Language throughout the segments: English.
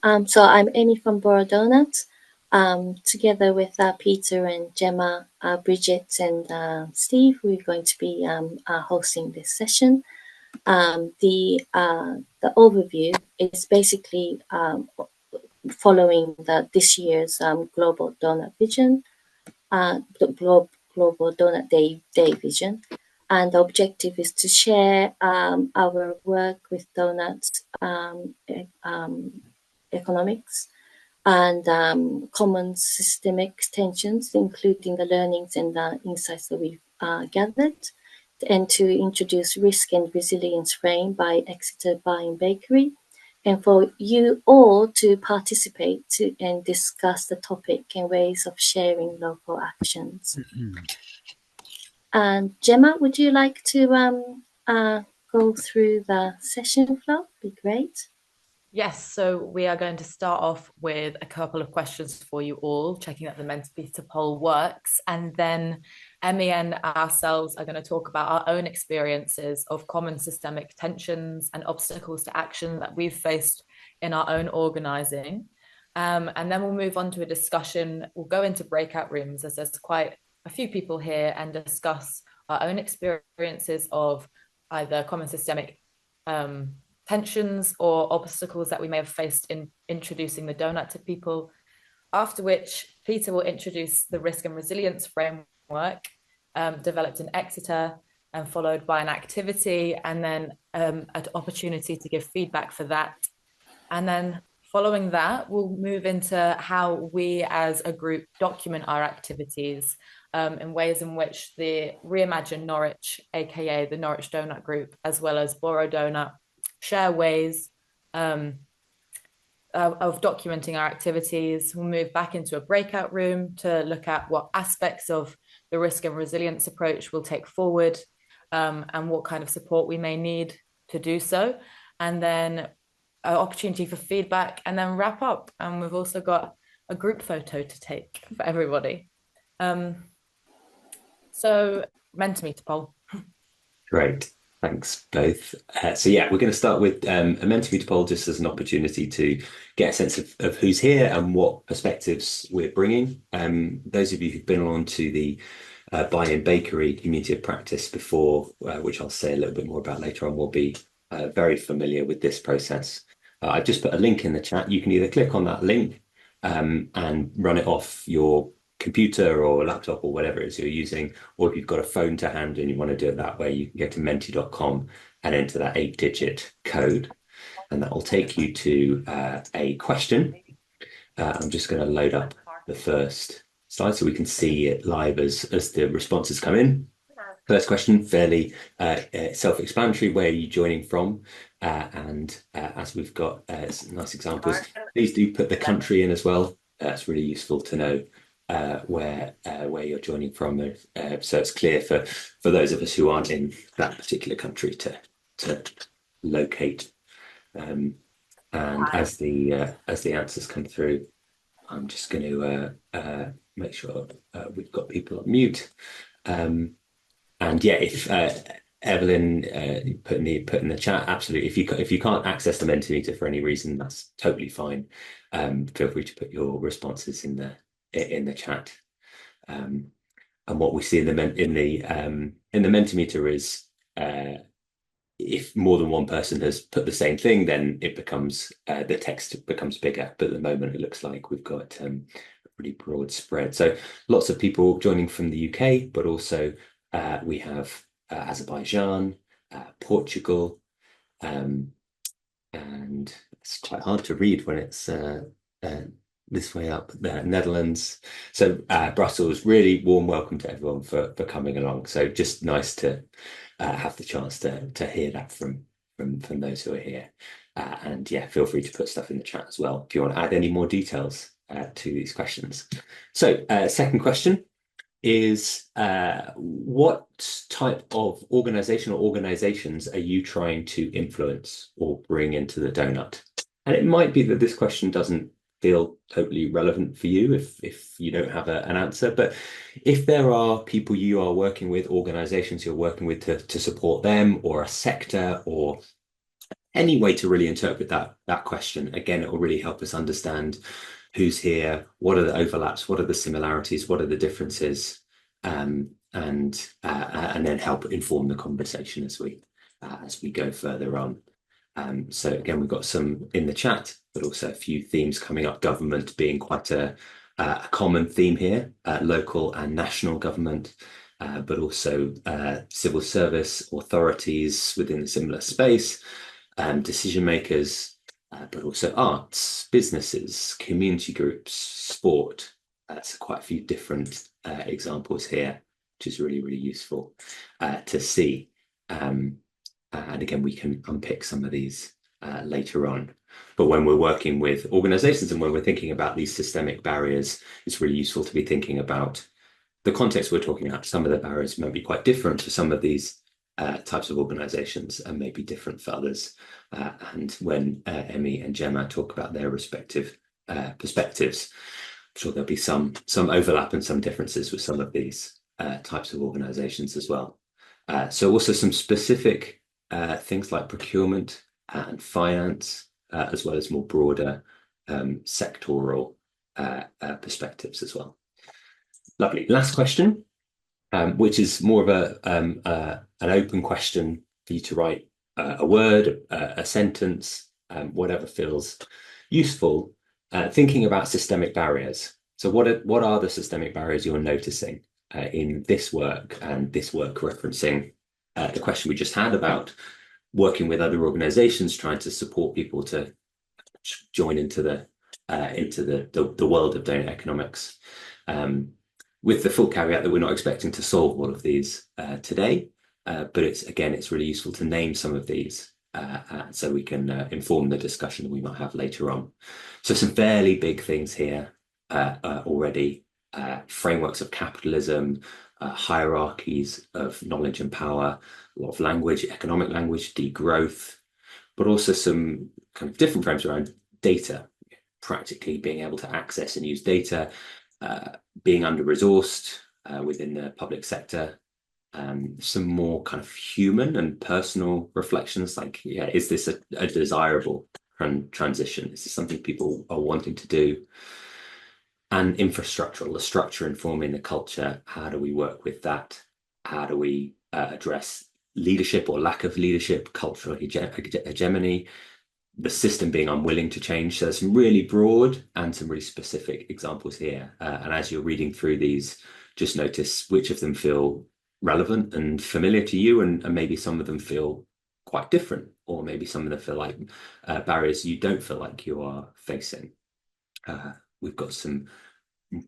So I'm Amy from Boro Doughnut. Together with Peter and Gemma, Bridget and Steve, we're going to be hosting this session. The overview is basically following this year's Global Donut Vision, Global Donut Day Vision. And the objective is to share our work with donuts economics and common systemic tensions, including the learnings and the insights that we've gathered, and to introduce risk and resilience frame by Exeter Bar and Bakery, and for you all to participate and discuss the topic and ways of sharing local actions. And Gemma, would you like to go through the session flow? Be great. Yes, so we are going to start off with a couple of questions for you all, checking that the Mentimeter poll works. And then Emmy and ourselves are going to talk about our own experiences of common systemic tensions and obstacles to action that we've faced in our own organising. And then we'll move on to a discussion. We'll go into breakout rooms as there's quite a few people here and discuss our own experiences of either common systemic tensions or obstacles that we may have faced in introducing the donut to people. After which, Peter will introduce the risk and resilience framework developed in Exeter, and followed by an activity, and then an opportunity to give feedback for that. And then following that, we'll move into how we as a group document our activities in ways in which the Reimagine Norwich, aka the Norwich Doughnut Group, as well as Boro Doughnut, share ways of documenting our activities. We'll move back into a breakout room to look at what aspects of the risk and resilience approach we'll take forward, and what kind of support we may need to do so. And then an opportunity for feedback, and then wrap up. And we've also got a group photo to take for everybody. So Mentimeter poll. Great. Thanks both. So yeah, we're going to start with a Mentimeter poll just as an opportunity to get a sense of who's here and what perspectives we're bringing. Those of you who've been on to the Buy-in Bakery community of practice before, which I'll say a little bit more about later on, will be very familiar with this process. I've just put a link in the chat. You can either click on that link and run it off your computer or laptop or whatever it is you're using, or if you've got a phone to hand and you want to do it that way, you can go to menti.com and enter that 8-digit code, and that will take you to a question. I'm just going to load up the first slide so we can see it live as the responses come in. First question, fairly self-explanatory. Where are you joining from? And as we've got nice examples, please do put the country in as well. That's really useful to know where you're joining from, so it's clear for those of us who aren't in that particular country to locate. And as the answers come through, I'm just going to make sure we've got people on mute. And yeah, if Evelyn put in the chat, absolutely. If you can't access the Mentimeter for any reason, that's totally fine. Feel free to put your responses in the chat. And what we see in the Mentimeter is if more than one person has put the same thing, then it becomes the text becomes bigger. But at the moment, it looks like we've got a pretty broad spread. So lots of people joining from the UK, but also we have Azerbaijan, Portugal, and it's quite hard to read when it's this way up, Netherlands. So Brussels, really warm welcome to everyone for coming along. So just nice to have the chance to hear that from those who are here. And yeah, feel free to put stuff in the chat as well if you want to add any more details to these questions. So second question is, what type of organization or organizations are you trying to influence or bring into the donut? And it might be that this question doesn't feel totally relevant for you if you don't have an answer, but if there are people you are working with, organizations you're working with to support them, or a sector or any way to really interpret that question. Again, it will really help us understand who's here, what are the overlaps, what are the similarities, what are the differences, and then help inform the conversation as we go further on. So again, we've got some in the chat, but also a few themes coming up. Government being quite a common theme here, local and national government, but also civil service authorities within a similar space, decision makers, but also arts, businesses, community groups, sport. That's quite a few different examples here, which is really, really useful to see. And again, we can unpick some of these later on. But when we're working with organizations and when we're thinking about these systemic barriers, it's really useful to be thinking about the context we're talking about. Some of the barriers may be quite different for some of these types of organizations and maybe different for others. And when Emmy and Gemma talk about their respective perspectives, I'm sure there'll be some overlap and some differences with some of these types of organizations as well. So also some specific things like procurement and finance, as well as more broader sectoral perspectives as well. Lovely. Last question, which is more of an open question for you to write a word, a sentence, whatever feels useful, thinking about systemic barriers. So what are the systemic barriers you're noticing in this work, and this work referencing the question we just had about working with other organizations, trying to support people to join into the world of doughnut economics, with the full caveat that we're not expecting to solve all of these today, but it's really useful to name some of these so we can inform the discussion that we might have later on. So some fairly big things here already: frameworks of capitalism, hierarchies of knowledge and power, a lot of language, economic language, degrowth, but also some kind of different frames around data, practically being able to access and use data, being under-resourced within the public sector, some more kind of human and personal reflections like, is this a desirable transition? Is this something people are wanting to do? And infrastructural, the structure informing the culture. How do we work with that? How do we address leadership or lack of leadership, cultural hegemony, the system being unwilling to change? So there's some really broad and some really specific examples here. And as you're reading through these, just notice which of them feel relevant and familiar to you, and maybe some of them feel quite different, or maybe some of them feel like barriers you don't feel like you are facing. We've got some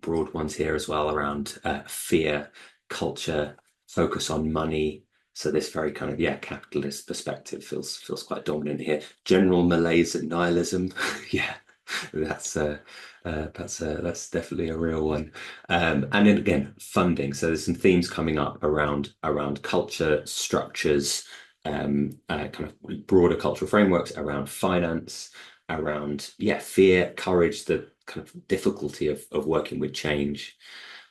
broad ones here as well around fear, culture, focus on money. So this very kind of capitalist perspective feels quite dominant here. General malaise and nihilism, that's definitely a real one. And then again, funding. So there's some themes coming up around culture, structures, kind of broader cultural frameworks, around finance, around fear, courage, the kind of difficulty of working with change.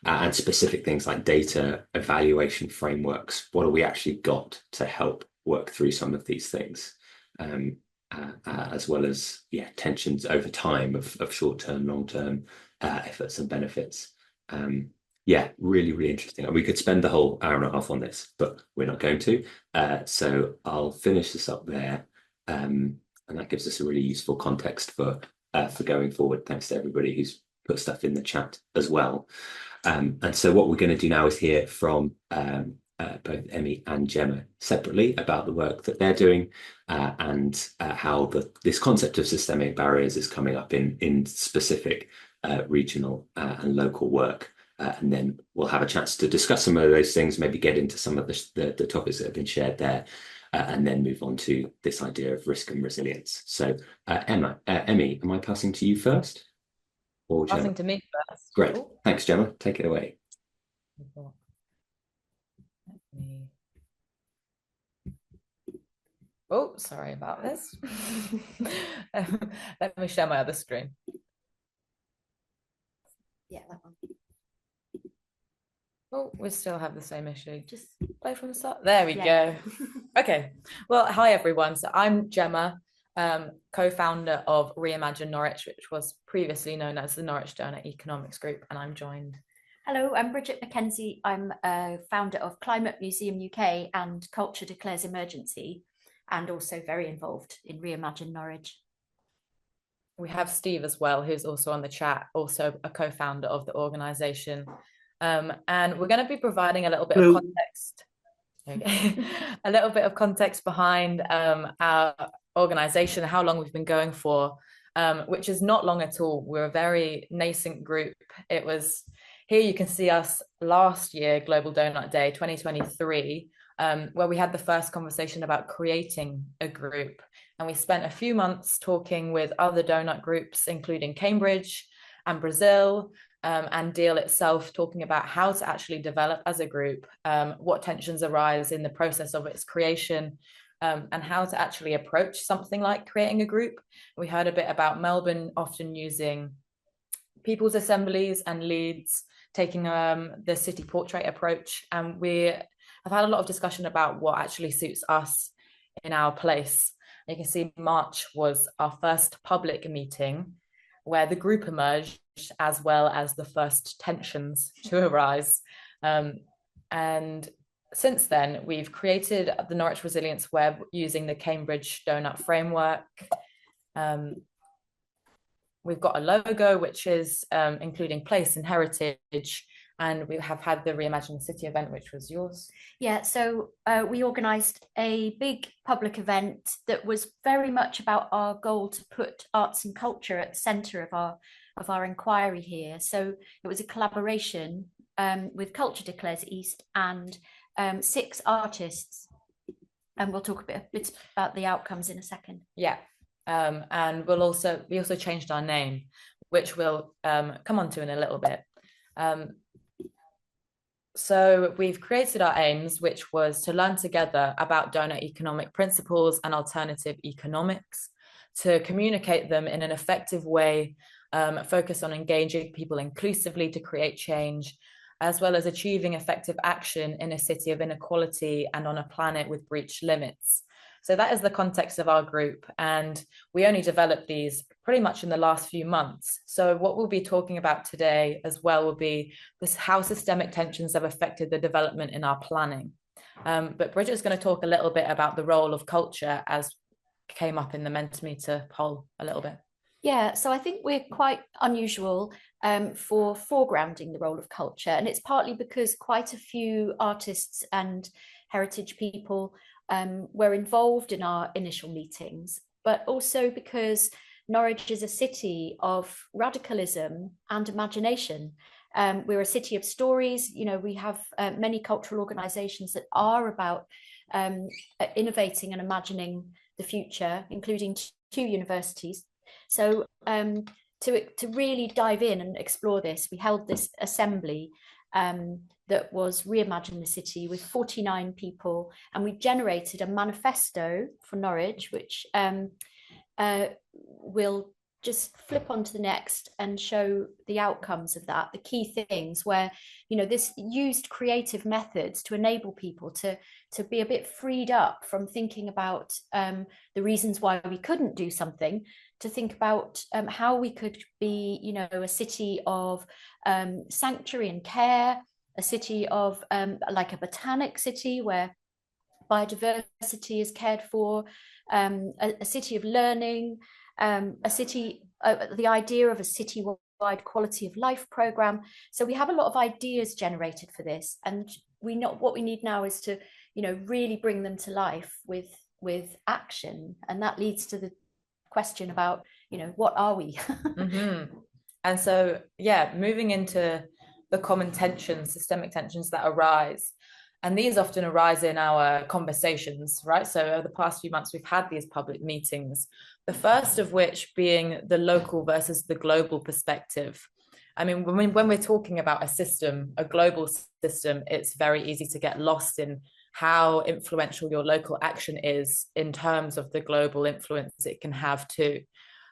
And specific things like data evaluation frameworks. What have we actually got to help work through some of these things, as well as tensions over time of short-term, long-term efforts and benefits. Really, really interesting. And we could spend the whole hour and a half on this, but we're not going to. So I'll finish this up there, and that gives us a really useful context for going forward. Thanks to everybody who's put stuff in the chat as well. And so what we're going to do now is hear from both Emmy and Gemma separately about the work that they're doing, and how this concept of systemic barriers is coming up in specific regional and local work. And then we'll have a chance to discuss some of those things, maybe get into some of the topics that have been shared there, and then move on to this idea of risk and resilience. So Emmy, am I passing to you first? Or Gemma? Passing to me first. Great. Thanks, Gemma. Take it away. Oh, sorry about this. Let me share my other screen. Yeah, that one. Oh, we still have the same issue. Just play from the start. There we go. Okay. Well, hi everyone. So I'm Gemma, co-founder of Reimagine Norwich, which was previously known as the Norwich Doughnut Economics Group, and I'm joined. Hello, I'm Bridget Mackenzie. I'm a founder of Climate Museum UK and Culture Declares Emergency, and also very involved in Reimagine Norwich. We have Steve as well, who's also on the chat, also a co-founder of the organisation. And we're going to be providing a little bit of context. A little bit of context behind our organisation, how long we've been going for, which is not long at all. We're a very nascent group. It was, here you can see us last year, Global Doughnut Day 2023, where we had the first conversation about creating a group. And we spent a few months talking with other donut groups, including Cambridge and Brazil, and Deal itself, talking about how to actually develop as a group, what tensions arise in the process of its creation, and how to actually approach something like creating a group. We heard a bit about Melbourne often using people's assemblies and leads, taking the city portrait approach. And we have had a lot of discussion about what actually suits us in our place. You can see March was our first public meeting where the group emerged, as well as the first tensions to arise. And since then, we've created the Norwich Resilience Web using the Cambridge Doughnut framework. We've got a logo, which is including place and heritage. And we have had the Reimagine the City event, which was yours. Yeah, so we organised a big public event that was very much about our goal to put arts and culture at the centre of our inquiry here. So it was a collaboration with Culture Declares East and 6 artists. And we'll talk a bit about the outcomes in a second. Yeah, and we also changed our name, which we'll come on to in a little bit. So we've created our aims, which was to learn together about doughnut economic principles and alternative economics, to communicate them in an effective way, focus on engaging people inclusively to create change, as well as achieving effective action in a city of inequality and on a planet with breached limits. So that is the context of our group. And we only developed these pretty much in the last few months. So what we'll be talking about today as well will be how systemic tensions have affected the development in our planning. But Bridget's going to talk a little bit about the role of culture, as came up in the Mentimeter poll a little bit. Yeah, so I think we're quite unusual for foregrounding the role of culture. And it's partly because quite a few artists and heritage people were involved in our initial meetings, but also because Norwich is a city of radicalism and imagination. We're a city of stories. You know, we have many cultural organisations that are about innovating and imagining the future, including 2 universities. So to really dive in and explore this, we held this assembly that was Reimagine the City with 49 people, and we generated a manifesto for Norwich, which we'll just flip onto the next and show the outcomes of that, the key things where, you know, this used creative methods to enable people to be a bit freed up from thinking about the reasons why we couldn't do something, to think about how we could be, you know, a city of sanctuary and care, a city of like a botanic city where biodiversity is cared for, a city of learning, a city, the idea of a citywide quality of life program. So we have a lot of ideas generated for this, and what we need now is to, you know, really bring them to life with action, and that leads to the question about, you know, what are we? Mm-hmm. And so, yeah, moving into the common tensions, systemic tensions that arise. And these often arise in our conversations, right? So over the past few months, we've had these public meetings, the first of which being the local versus the global perspective. I mean, when we're talking about a system, a global system, it's very easy to get lost in how influential your local action is in terms of the global influence it can have too.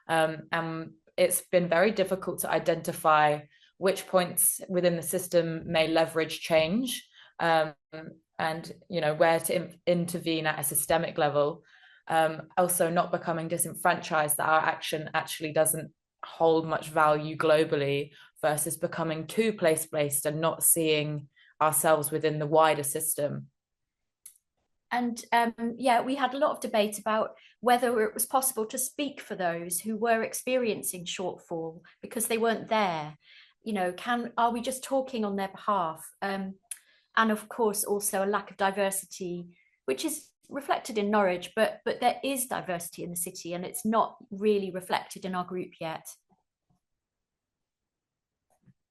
And it's been very difficult to identify which points within the system may leverage change, and where to intervene at a systemic level. Also not becoming disenfranchised, that our action actually doesn't hold much value globally, versus becoming too place-based and not seeing ourselves within the wider system. And we had a lot of debate about whether it was possible to speak for those who were experiencing shortfall because they weren't there. Are we just talking on their behalf? And of course, also a lack of diversity, which is reflected in Norwich, but there is diversity in the city, and it's not really reflected in our group yet.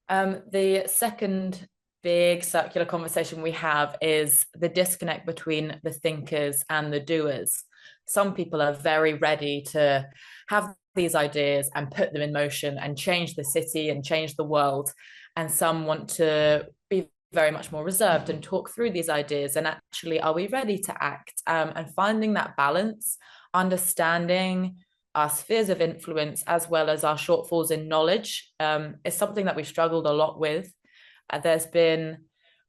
The second big circular conversation we have is the disconnect between the thinkers and the doers. Some people are very ready to have these ideas and put them in motion and change the city and change the world, and some want to be very much more reserved and talk through these ideas. And actually, are we ready to act? And finding that balance, understanding our spheres of influence as well as our shortfalls in knowledge, is something that we've struggled a lot with. There's been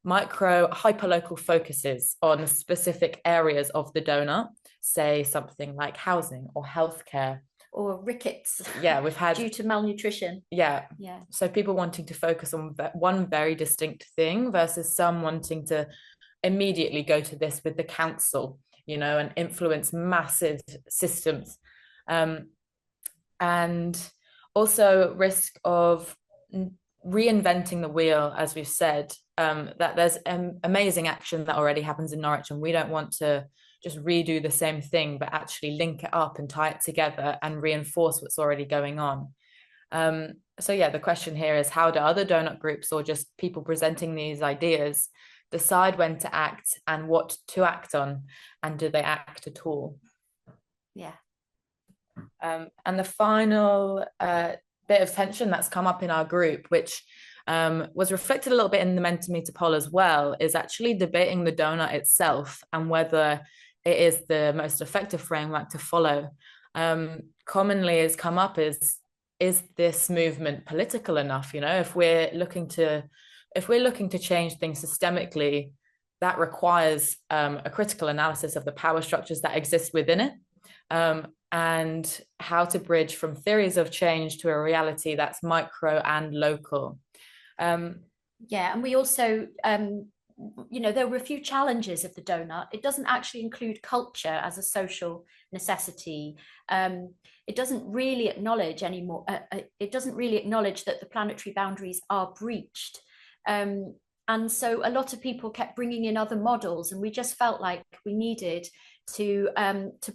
micro hyperlocal focuses on specific areas of the donut, say something like housing or healthcare. Or rickets. Yeah, we've had due to malnutrition. Yeah. So people wanting to focus on one very distinct thing versus some wanting to immediately go to this with the council, and influence massive systems. And also risk of reinventing the wheel, as we've said, that there's amazing action that already happens in Norwich, and we don't want to just redo the same thing, but actually link it up and tie it together and reinforce what's already going on. So yeah, the question here is, how do other donut groups or just people presenting these ideas decide when to act and what to act on, and do they act at all? Yeah. And the final bit of tension that's come up in our group, which was reflected a little bit in the Mentimeter poll as well, is actually debating the donut itself and whether it is the most effective framework to follow. Commonly has come up is this movement political enough? If we're looking to change things systemically, that requires a critical analysis of the power structures that exist within it, and how to bridge from theories of change to a reality that's micro and local. And we also, there were a few challenges of the donut. It doesn't actually include culture as a social necessity. It doesn't really acknowledge anymore. It doesn't really acknowledge that the planetary boundaries are breached. And so a lot of people kept bringing in other models, and we just felt like we needed to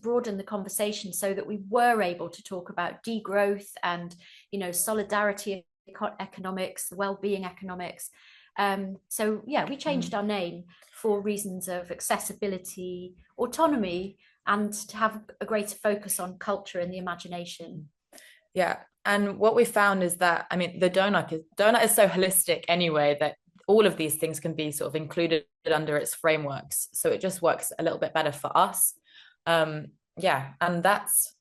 broaden the conversation so that we were able to talk about degrowth and, solidarity economics, well-being economics. We changed our name for reasons of accessibility, autonomy, and to have a greater focus on culture and the imagination. Yeah, and what we found is that, the donut is so holistic anyway, that all of these things can be sort of included under its frameworks. So it just works a little bit better for us. And that's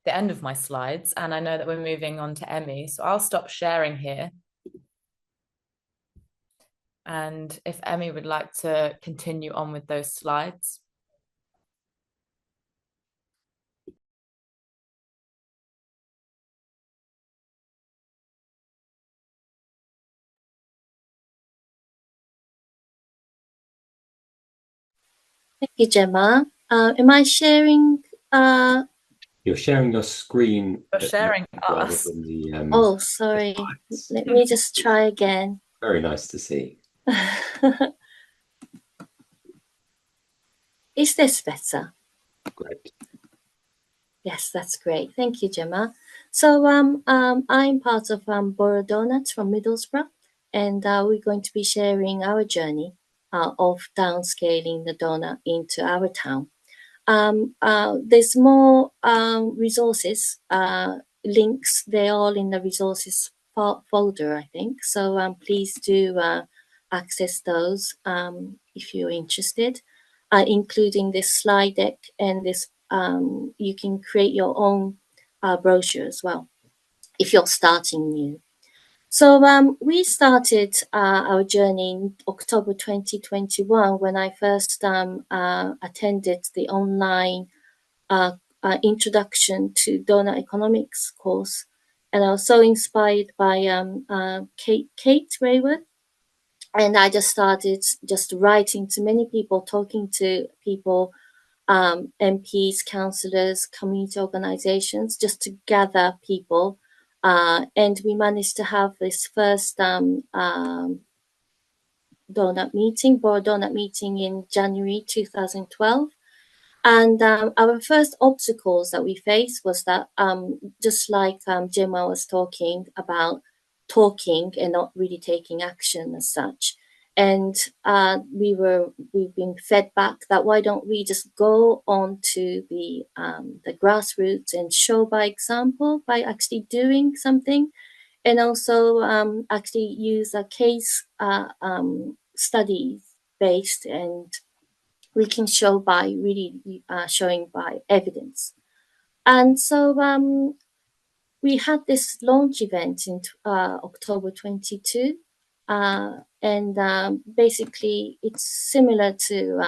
the end of my slides. And I know that we're moving on to Emmy, so I'll stop sharing here. And if Emmy would like to continue on with those slides. Thank you, Gemma. Am I sharing? You're sharing your screen. You're sharing us. Oh, sorry. Let me just try again. Very nice to see. Is this better? Great. Yes, that's great. Thank you, Gemma. So I'm part of Boro Doughnut from Middlesbrough, and we're going to be sharing our journey of downscaling the donut into our town. There's more resources, links. They're all in the resources folder, I think. So please do access those if you're interested, including this slide deck and this. You can create your own brochure as well if you're starting new. So we started our journey in October 2021 when I first attended the online introduction to Doughnut Economics course, and I was so inspired by Kate Rayworth, and I just started just writing to many people, talking to people, MPs, councillors, community organisations, just to gather people, and we managed to have this first Doughnut meeting, Boro Doughnut meeting in January 2012. And our first obstacles that we faced was that, just like Gemma was talking about, talking and not really taking action as such. And we've been fed back that why don't we just go on to the grassroots and show by example by actually doing something, and also actually use a case study based, and we can show by really showing by evidence. And so we had this launch event in October 22, and basically it's similar to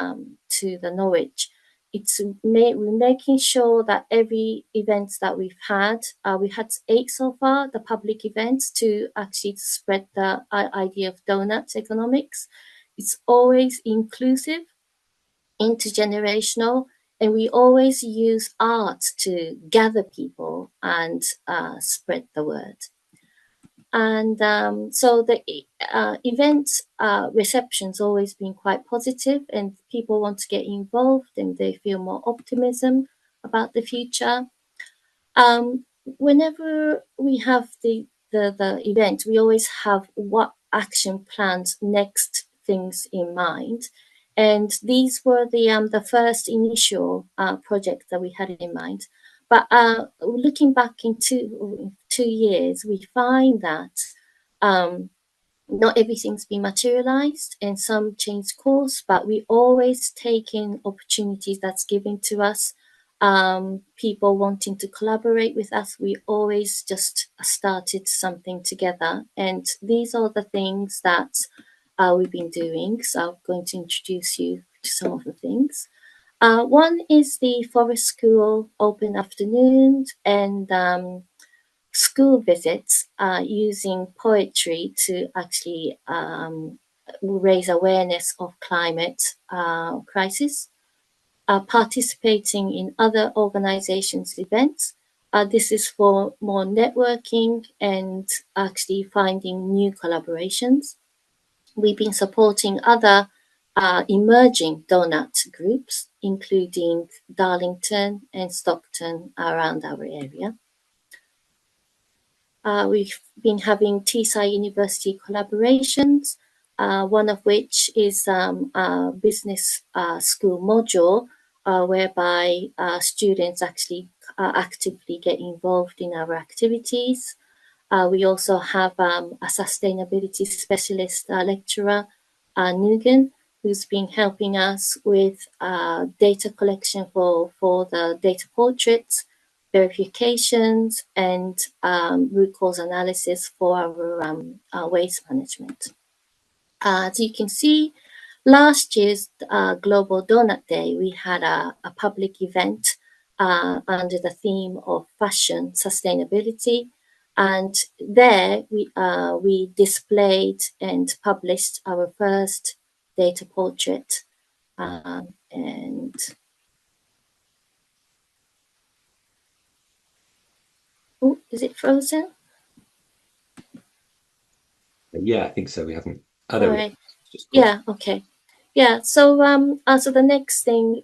the Norwich. It's we're making sure that every event that we've had, we had 8 so far, the public events, to actually spread the idea of Doughnut economics. It's always inclusive, intergenerational, and we always use art to gather people and spread the word. And so the event reception's always been quite positive, and people want to get involved and they feel more optimism about the future. Whenever we have the event, we always have what action plans, next things in mind. And these were the first initial project that we had in mind. But looking back in 2 years, we find that not everything's been materialized, and some change course, but we always take in opportunities that's given to us. People wanting to collaborate with us, we always just started something together. And these are the things that we've been doing. So I'm going to introduce you to some of the things. One is the Forest School Open Afternoons and school visits using poetry to actually raise awareness of climate crisis. Participating in other organizations' events. This is for more networking and actually finding new collaborations. We've been supporting other emerging Doughnut groups, including Darlington and Stockton around our area. We've been having Teesside University collaborations, one of which is a business school module, whereby students actually actively get involved in our activities. We also have a sustainability specialist lecturer, Nugan, who's been helping us with data collection for the data portraits, verifications, and root cause analysis for our waste management. As you can see, last year's Global Doughnut Day, we had a public event under the theme of fashion sustainability. And there we displayed and published our first data portrait. And oh, is it frozen? Yeah, I think so. We haven't. All right. Yeah. Okay. Yeah. So so the next thing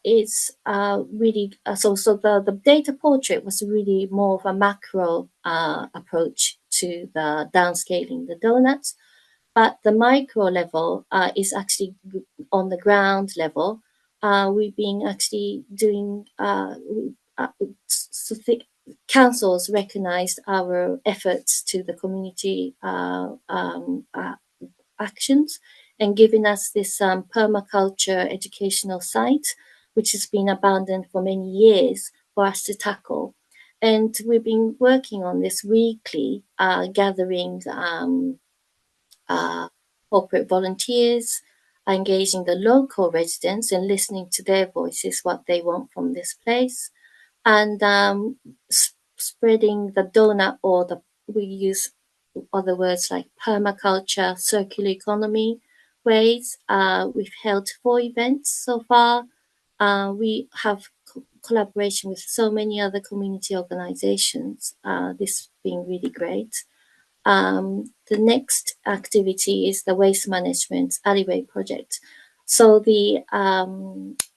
is really so the data portrait was really more of a macro approach to the downscaling the doughnuts, but the micro level is actually on the ground level. We've been actually doing councils recognized our efforts to the community actions and giving us this permaculture educational site, which has been abandoned for many years for us to tackle. And we've been working on this weekly, gathering corporate volunteers, engaging the local residents and listening to their voices, what they want from this place, and spreading the donut, or we use other words like permaculture, circular economy ways. We've held 4 events so far. We have collaboration with so many other community organizations. This has been really great. The next activity is the waste management alleyway project. So the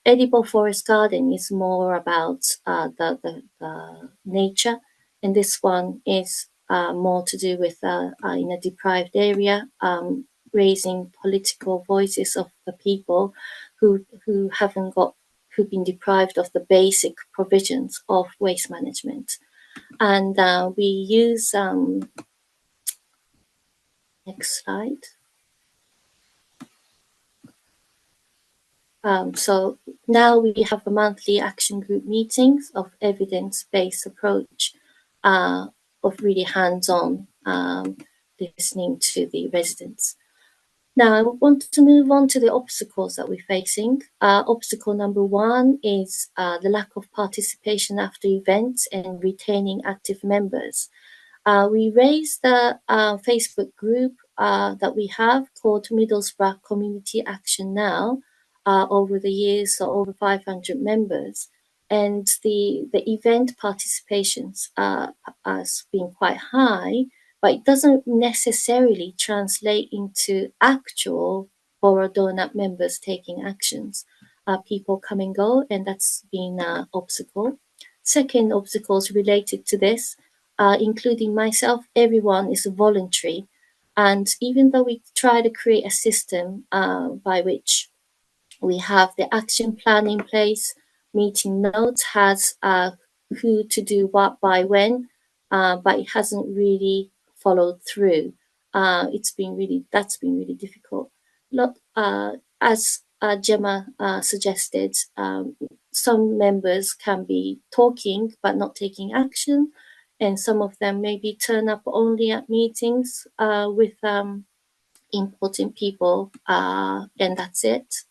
edible forest garden is more about the nature, and this one is more to do with in a deprived area, raising political voices of the people who've been deprived of the basic provisions of waste management. And we use next slide. So now we have a monthly action group meetings of evidence-based approach, of really hands-on listening to the residents. Now I want to move on to the obstacles that we're facing. Obstacle number 1 is the lack of participation after events and retaining active members. We raised the Facebook group that we have called Middlesbrough Community Action Now over the years, so over 500 members. And the event participations has been quite high, but it doesn't necessarily translate into actual Boro Doughnut members taking actions. People come and go, and that's been an obstacle. Second obstacles related to this, including myself, everyone is voluntary. And even though we try to create a system by which we have the action plan in place, meeting notes has who to do what by when, but it hasn't really followed through. That's been really difficult. As Gemma suggested, some members can be talking but not taking action, and some of them maybe turn up only at meetings with important people, and that's it.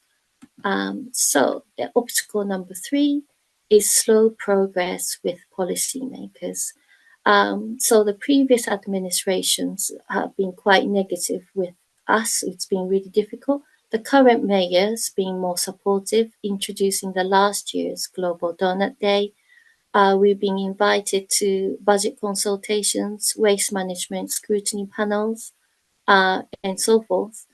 So the obstacle number 3 is slow progress with policymakers. So the previous administrations have been quite negative with us. It's been really difficult. The current mayor's being more supportive, introducing the last year's Global Doughnut Day. We've been invited to budget consultations, waste management scrutiny panels, and so forth.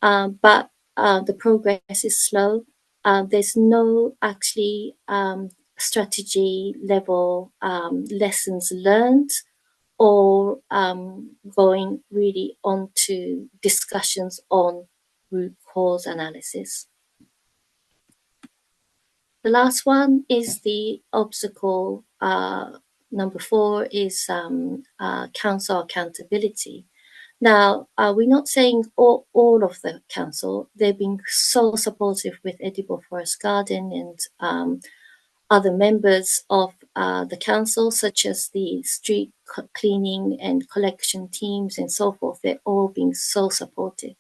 But the progress is slow. There's no actually strategy level lessons learned, or going really on to discussions on root cause analysis. The last one is the obstacle. Number 4 is council accountability. Now, we're not saying all of the council. They've been so supportive with Edible Forest Garden and other members of the council, such as the street cleaning and collection teams and so forth. They've all been so supportive.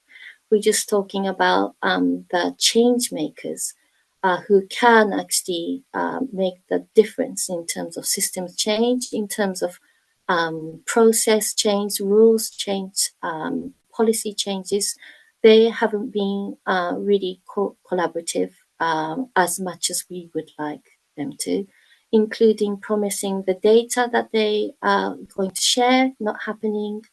We're just talking about the change makers who can actually make the difference in terms of systems change, in terms of process change, rules change, policy changes. They haven't been really collaborative as much as we would like them to, including promising the data that they are going to share, not happening,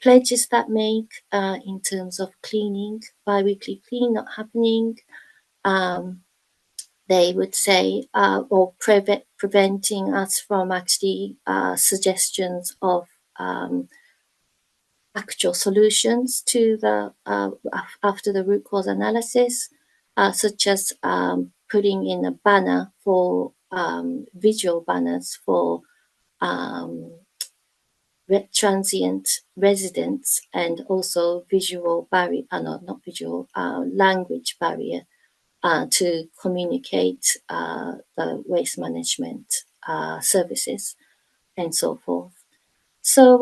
pledges that make in terms of cleaning, bi-weekly clean, not happening. They would say, or preventing us from actually suggestions of actual solutions to the after the root cause analysis, such as putting in a banner for visual banners for transient residents, and also visual barrier, not visual, language barrier to communicate the waste management services and so forth. So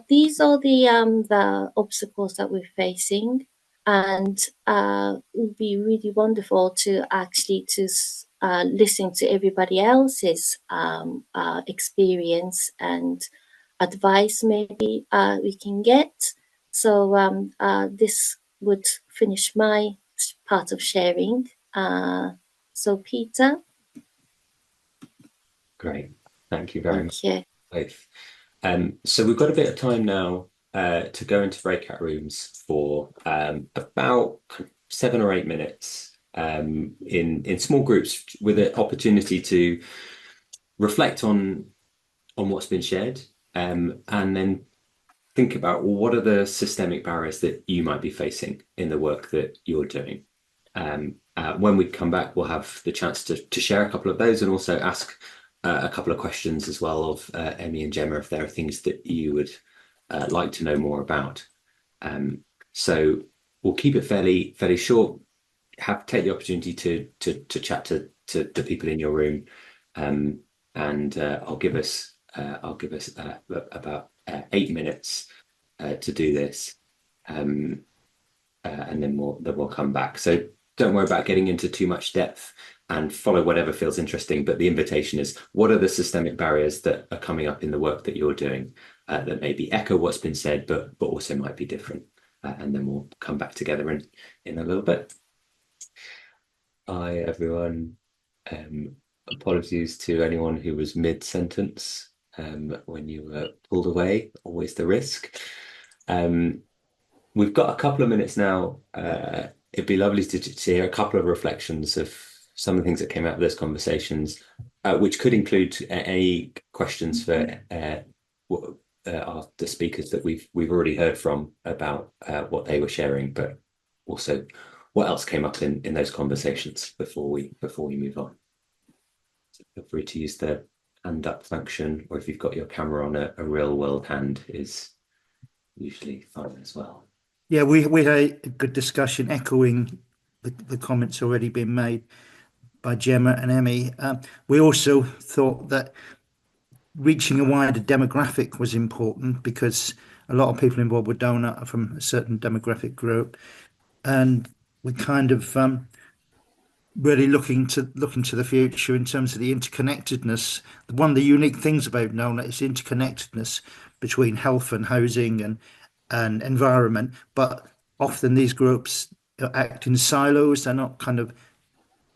these are the obstacles that we're facing, and it would be really wonderful to actually listen to everybody else's experience and advice maybe we can get. So this would finish my part of sharing. So Peter. Great. Thank you very much. Thank you. Both. So we've got a bit of time now to go into breakout rooms for about 7 or 8 minutes in small groups with an opportunity to reflect on what's been shared and then think about, well, what are the systemic barriers that you might be facing in the work that you're doing. When we come back, we'll have the chance to share a couple of those and also ask a couple of questions as well of Emmy and Gemma if there are things that you would like to know more about. So we'll keep it fairly short. Take the opportunity to chat to people in your room, and I'll give us about 8 minutes to do this, and then we'll come back. So don't worry about getting into too much depth and follow whatever feels interesting. But the invitation is, what are the systemic barriers that are coming up in the work that you're doing that maybe echo what's been said, but also might be different? And then we'll come back together in a little bit. Hi, everyone. Apologies to anyone who was mid-sentence when you were pulled away, always the risk. We've got a couple of minutes now. It'd be lovely to hear a couple of reflections of some of the things that came out of those conversations, which could include any questions for the speakers that we've already heard from about what they were sharing, but also what else came up in those conversations before we move on. So feel free to use the hand up function, or if you've got your camera on, a real world hand is usually fine as well. Yeah, we had a good discussion echoing the comments already been made by Gemma and Emmy. We also thought that reaching a wider demographic was important because a lot of people involved with Doughnut are from a certain demographic group, and we kind of really looking to the future in terms of the interconnectedness. One of the unique things about Doughnut is interconnectedness between health and housing and environment, but often these groups act in silos. They're not kind of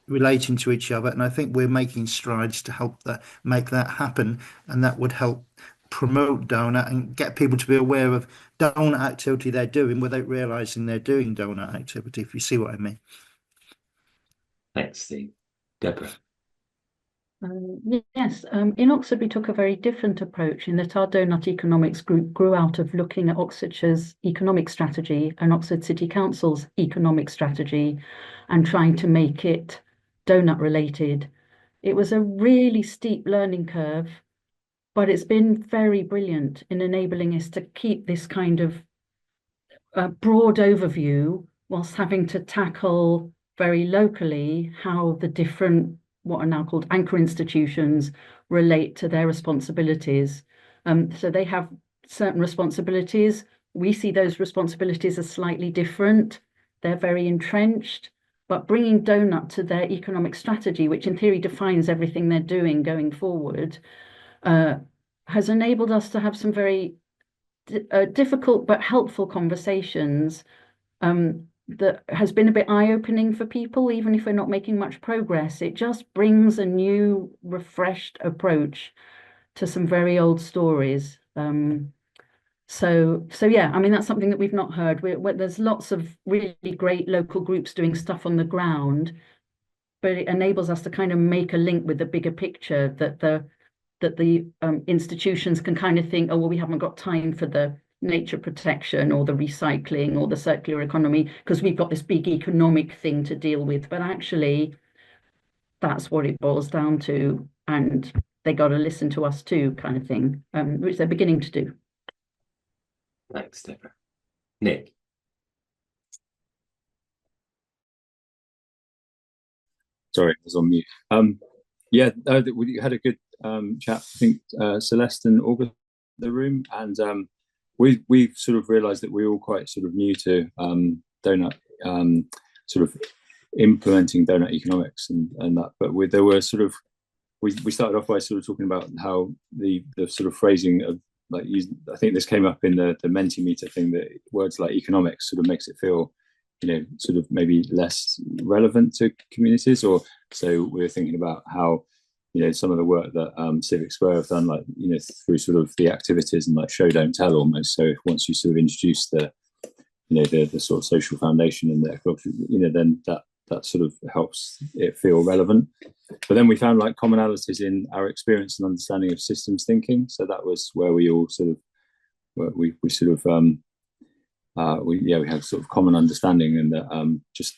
relating to each other, and I think we're making strides to help make that happen, and that would help promote Doughnut and get people to be aware of Doughnut activity they're doing without realizing they're doing Doughnut activity, if you see what I mean. Thanks, Steve. Deborah. Yes, in Oxford we took a very different approach in that our Doughnut Economics group grew out of looking at Oxfordshire's economic strategy and Oxford City Council's economic strategy and trying to make it Doughnut related. It was a really steep learning curve, but it's been very brilliant in enabling us to keep this kind of broad overview whilst having to tackle very locally how the different what are now called anchor institutions relate to their responsibilities. So they have certain responsibilities. We see those responsibilities as slightly different. They're very entrenched, but bringing Doughnut to their economic strategy, which in theory defines everything they're doing going forward, has enabled us to have some very difficult but helpful conversations that has been a bit eye-opening for people, even if we're not making much progress. It just brings a new, refreshed approach to some very old stories. So yeah, I mean, that's something that we've not heard. There's lots of really great local groups doing stuff on the ground, but it enables us to kind of make a link with the bigger picture that the institutions can kind of think, oh, well, we haven't got time for the nature protection or the recycling or the circular economy because we've got this big economic thing to deal with. But actually, that's what it boils down to. And they got to listen to us too, kind of thing, which they're beginning to do. Thanks, Deborah. Nick. Sorry, I was on mute. Yeah, we had a good chat. I think Celeste and August in the room, and we've sort of realised that we're all quite sort of new to Doughnut, sort of implementing Doughnut Economics and that. But there were sort of we started off by sort of talking about how the sort of phrasing of like I think this came up in the Mentimeter thing, that words like economics sort of makes it feel, sort of maybe less relevant to communities. Or so we were thinking about how, some of the work that Civic Square have done, like, through sort of the activities and like show, don't tell almost. So once you sort of introduce the sort of social foundation and the ecological, then that sort of helps it feel relevant. But then we found like commonalities in our experience and understanding of systems thinking. So that was where we all sort of, we had sort of common understanding, and that just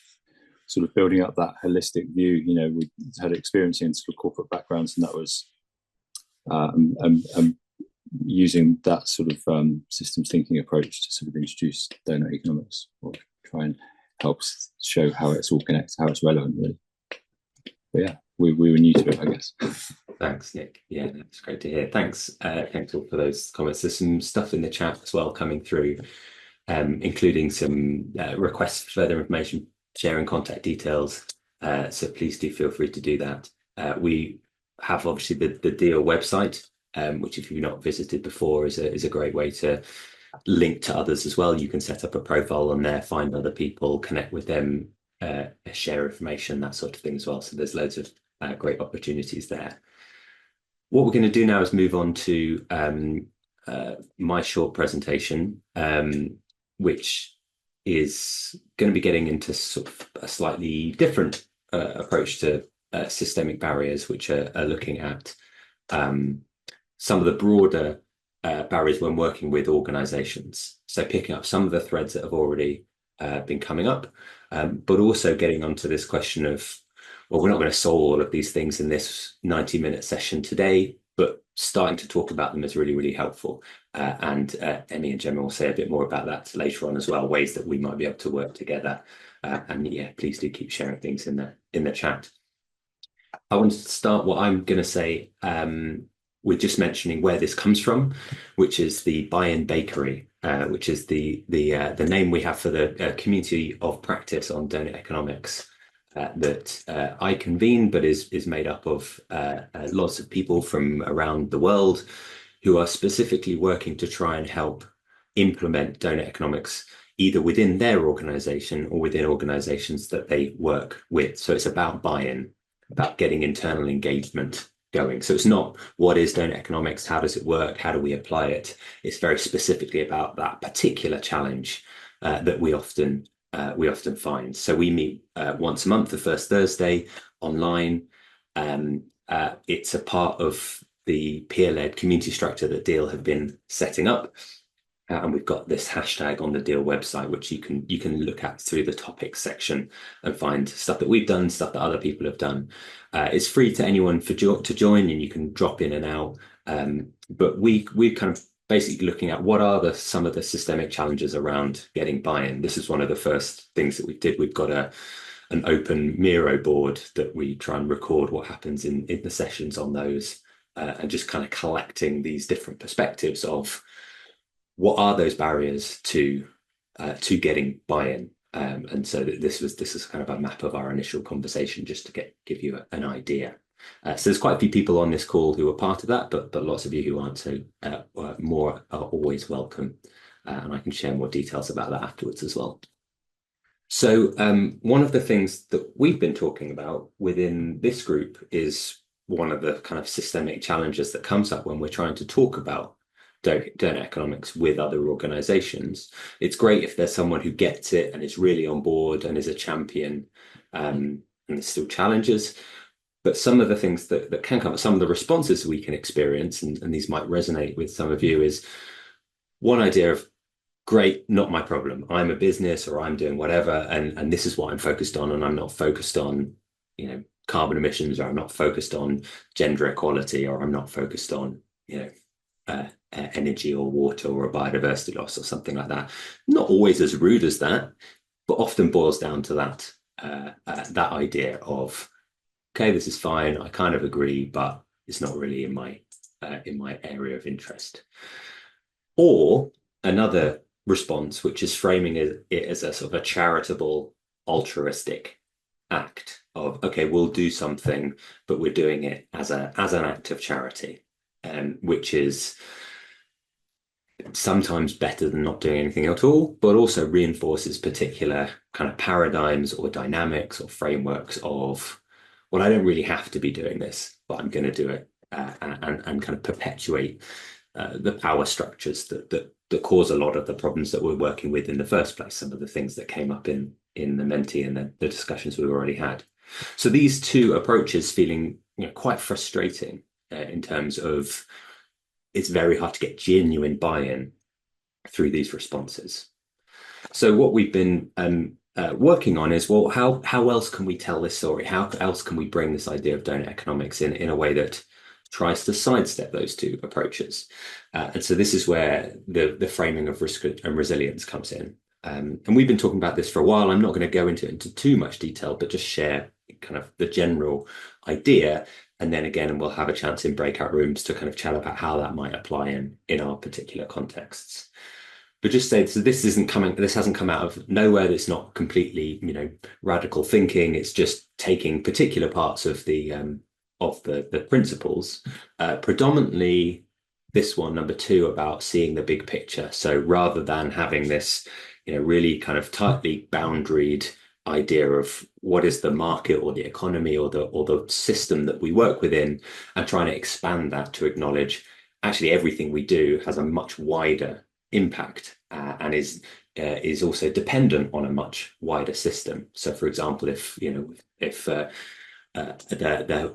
sort of building up that holistic view. We had experience in sort of corporate backgrounds, and that was using that sort of systems thinking approach to sort of introduce Doughnut Economics, or try and help show how it's all connected, how it's relevant, really. But yeah, we were new to it, I guess. Thanks, Nick. Yeah, that's great to hear. Thanks all for those comments. There's some stuff in the chat as well coming through, including some requests for further information, sharing contact details. So please do feel free to do that. We have obviously the DEAL website, which if you've not visited before is a great way to link to others as well. You can set up a profile on there, find other people, connect with them, share information, that sort of thing as well. So there's loads of great opportunities there. What we're going to do now is move on to my short presentation, which is going to be getting into sort of a slightly different approach to systemic barriers, which are looking at some of the broader barriers when working with organizations. So picking up some of the threads that have already been coming up, but also getting onto this question of, well, we're not going to solve all of these things in this 90-minute session today, but starting to talk about them is really, really helpful. And Emmy and Gemma will say a bit more about that later on as well, ways that we might be able to work together. And yeah, please do keep sharing things in the chat. I wanted to start what I'm going to say with just mentioning where this comes from, which is the Buy-in Bakery, which is the name we have for the community of practice on Doughnut Economics that I convene, but is made up of lots of people from around the world who are specifically working to try and help implement Doughnut Economics either within their organization or within organizations that they work with. So it's about buy-in, about getting internal engagement going. So it's not what is Doughnut Economics, how does it work, how do we apply it? It's very specifically about that particular challenge that we often find. So we meet once a month, the first Thursday, online. It's a part of the peer-led community structure that DEAL have been setting up. And we've got this hashtag on the DEAL website, which you can look at through the topics section and find stuff that we've done, stuff that other people have done. It's free to anyone to join, and you can drop in and out. But we're kind of basically looking at what are some of the systemic challenges around getting buy-in. This is one of the first things that we did. We've got an open Miro board that we try and record what happens in the sessions on those, and just kind of collecting these different perspectives of what are those barriers to getting buy-in. And so this is kind of a map of our initial conversation, just to give you an idea. So there's quite a few people on this call who are part of that, but lots of you who aren't, so more are always welcome. And I can share more details about that afterwards as well. So one of the things that we've been talking about within this group is one of the kind of systemic challenges that comes up when we're trying to talk about Doughnut Economics with other organizations. It's great if there's someone who gets it and is really on board and is a champion, and there's still challenges. But some of the things that can come, some of the responses we can experience, and these might resonate with some of you, is one idea of, great, not my problem. I'm a business, or I'm doing whatever, and this is what I'm focused on, and I'm not focused on, carbon emissions, or I'm not focused on gender equality, or I'm not focused on, energy or water or a biodiversity loss or something like that. Not always as rude as that, but often boils down to that idea of, okay, this is fine, I kind of agree, but is not really in my area of interest. Or another response, which is framing it as a sort of a charitable, altruistic act of, okay, we'll do something, but we're doing it as an act of charity, which is sometimes better than not doing anything at all, but also reinforces particular kind of paradigms or dynamics or frameworks of, well, I don't really have to be doing this, but I'm going to do it, and kind of perpetuate the power structures that cause a lot of the problems that we're working with in the first place, some of the things that came up in the Menti and the discussions we've already had. So these two approaches feeling quite frustrating in terms of it's very hard to get genuine buy-in through these responses. So what we've been working on is, well, how else can we tell this story? How else can we bring this idea of doughnut economics in a way that tries to sidestep those two approaches? And so this is where the framing of risk and resilience comes in. And we've been talking about this for a while. I'm not going to go into too much detail, but just share kind of the general idea. And then again, we'll have a chance in breakout rooms to kind of chat about how that might apply in our particular contexts. But just say, so this hasn't come out of nowhere. It's not completely, radical thinking. It's just taking particular parts of the principles, predominantly this one, number 2, about seeing the big picture. So rather than having this, really kind of tightly boundaried idea of what is the market or the economy or the system that we work within, and trying to expand that to acknowledge actually everything we do has a much wider impact and is also dependent on a much wider system. So for example, if the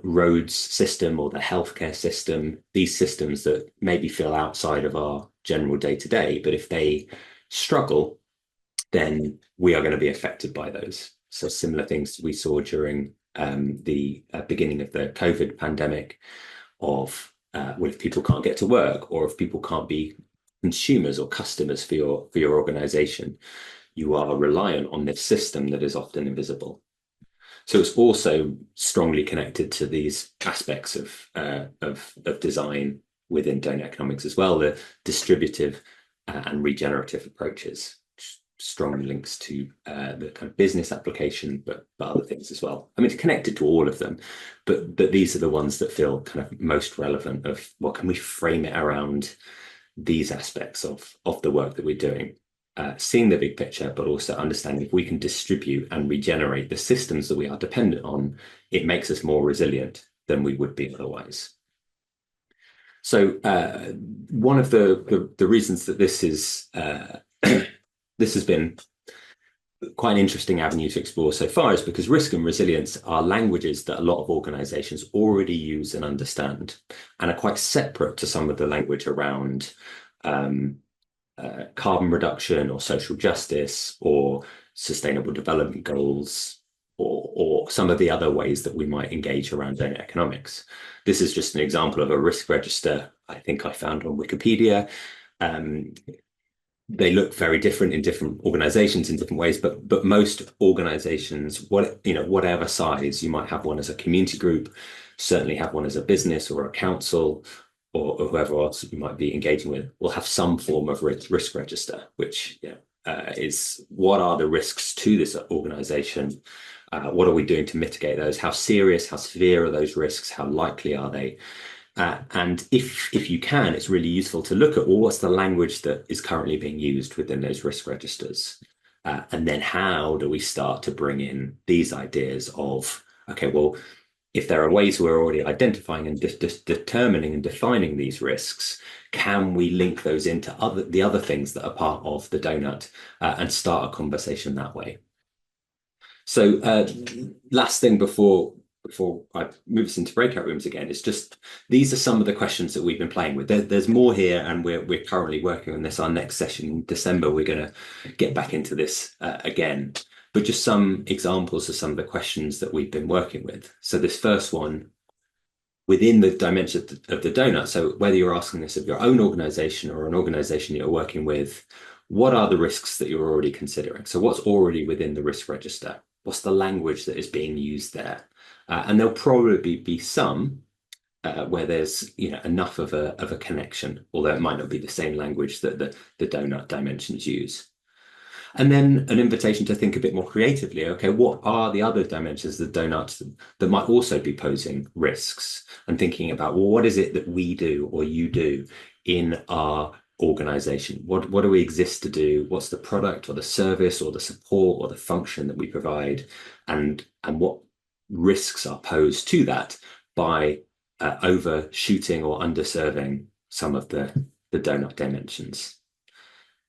roads system or the healthcare system, these systems that maybe feel outside of our general day-to-day, but if they struggle, then we are going to be affected by those. So similar things we saw during the beginning of the COVID pandemic of, well, if people can't get to work, or if people can't be consumers or customers for your organization, you are reliant on this system that is often invisible. So it's also strongly connected to these aspects of design within doughnut economics as well, the distributive and regenerative approaches, strong links to the kind of business application, but other things as well. I mean, it's connected to all of them, but these are the ones that feel kind of most relevant of, well, can we frame it around these aspects of the work that we're doing? Seeing the big picture, but also understanding if we can distribute and regenerate the systems that we are dependent on, it makes us more resilient than we would be otherwise. So one of the reasons that this is this has been quite an interesting avenue to explore so far is because risk and resilience are languages that a lot of organizations already use and understand, and are quite separate to some of the language around carbon reduction or social justice or sustainable development goals, or some of the other ways that we might engage around doughnut economics. This is just an example of a risk register I think I found on Wikipedia. They look very different in different organizations in different ways, but most organizations, whatever size, you might have one as a community group, certainly have one as a business or a council, or whoever else you might be engaging with, will have some form of risk register, which is what are the risks to this organization? What are we doing to mitigate those? How serious, how severe are those risks? How likely are they? And if you can, it's really useful to look at, well, what's the language that is currently being used within those risk registers? And then how do we start to bring in these ideas of, okay, well, if there are ways we're already identifying and determining and defining these risks, can we link those into the other things that are part of the doughnut and start a conversation that way? So last thing before I move us into breakout rooms again, is just, these are some of the questions that we've been playing with. There's more here, and we're currently working on this. Our next session in December, we're going to get back into this again. But just some examples of some of the questions that we've been working with. So this first one, within the dimension of the doughnut, so whether you're asking this of your own organization or an organization you're working with, what are the risks that you're already considering? So what's already within the risk register? What's the language that is being used there? And there'll probably be some where there's enough of a connection, although it might not be the same language that the donut dimensions use. And then an invitation to think a bit more creatively. Okay, what are the other dimensions of the donut that might also be posing risks? And thinking about, well, what is it that we do or you do in our organization? What do we exist to do? What's the product or the service or the support or the function that we provide? And what risks are posed to that by overshooting or underserving some of the donut dimensions?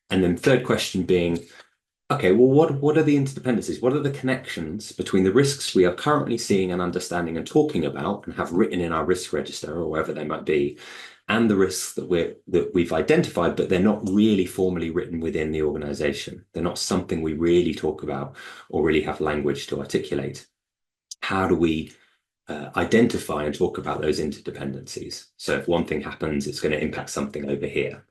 And then third question being, okay, well, what are the interdependencies? What are the connections between the risks we are currently seeing and understanding and talking about and have written in our risk register or wherever they might be, and the risks that we've identified, but they're not really formally written within the organization? They're not something we really talk about or really have language to articulate. How do we identify and talk about those interdependencies? So if one thing happens, it's going to impact something over here.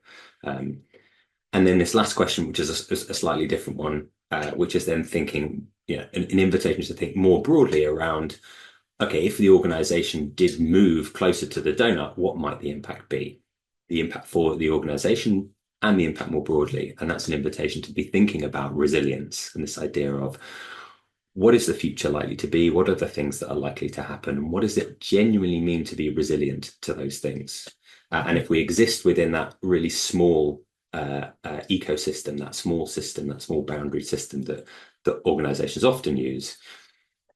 And then this last question, which is a slightly different one, which is then thinking, an invitation to think more broadly around, okay, if the organization did move closer to the donut, what might the impact be? The impact for the organization and the impact more broadly. And that's an invitation to be thinking about resilience and this idea of, what is the future likely to be? What are the things that are likely to happen? And what does it genuinely mean to be resilient to those things? And if we exist within that really small ecosystem, that small boundary system that organizations often use,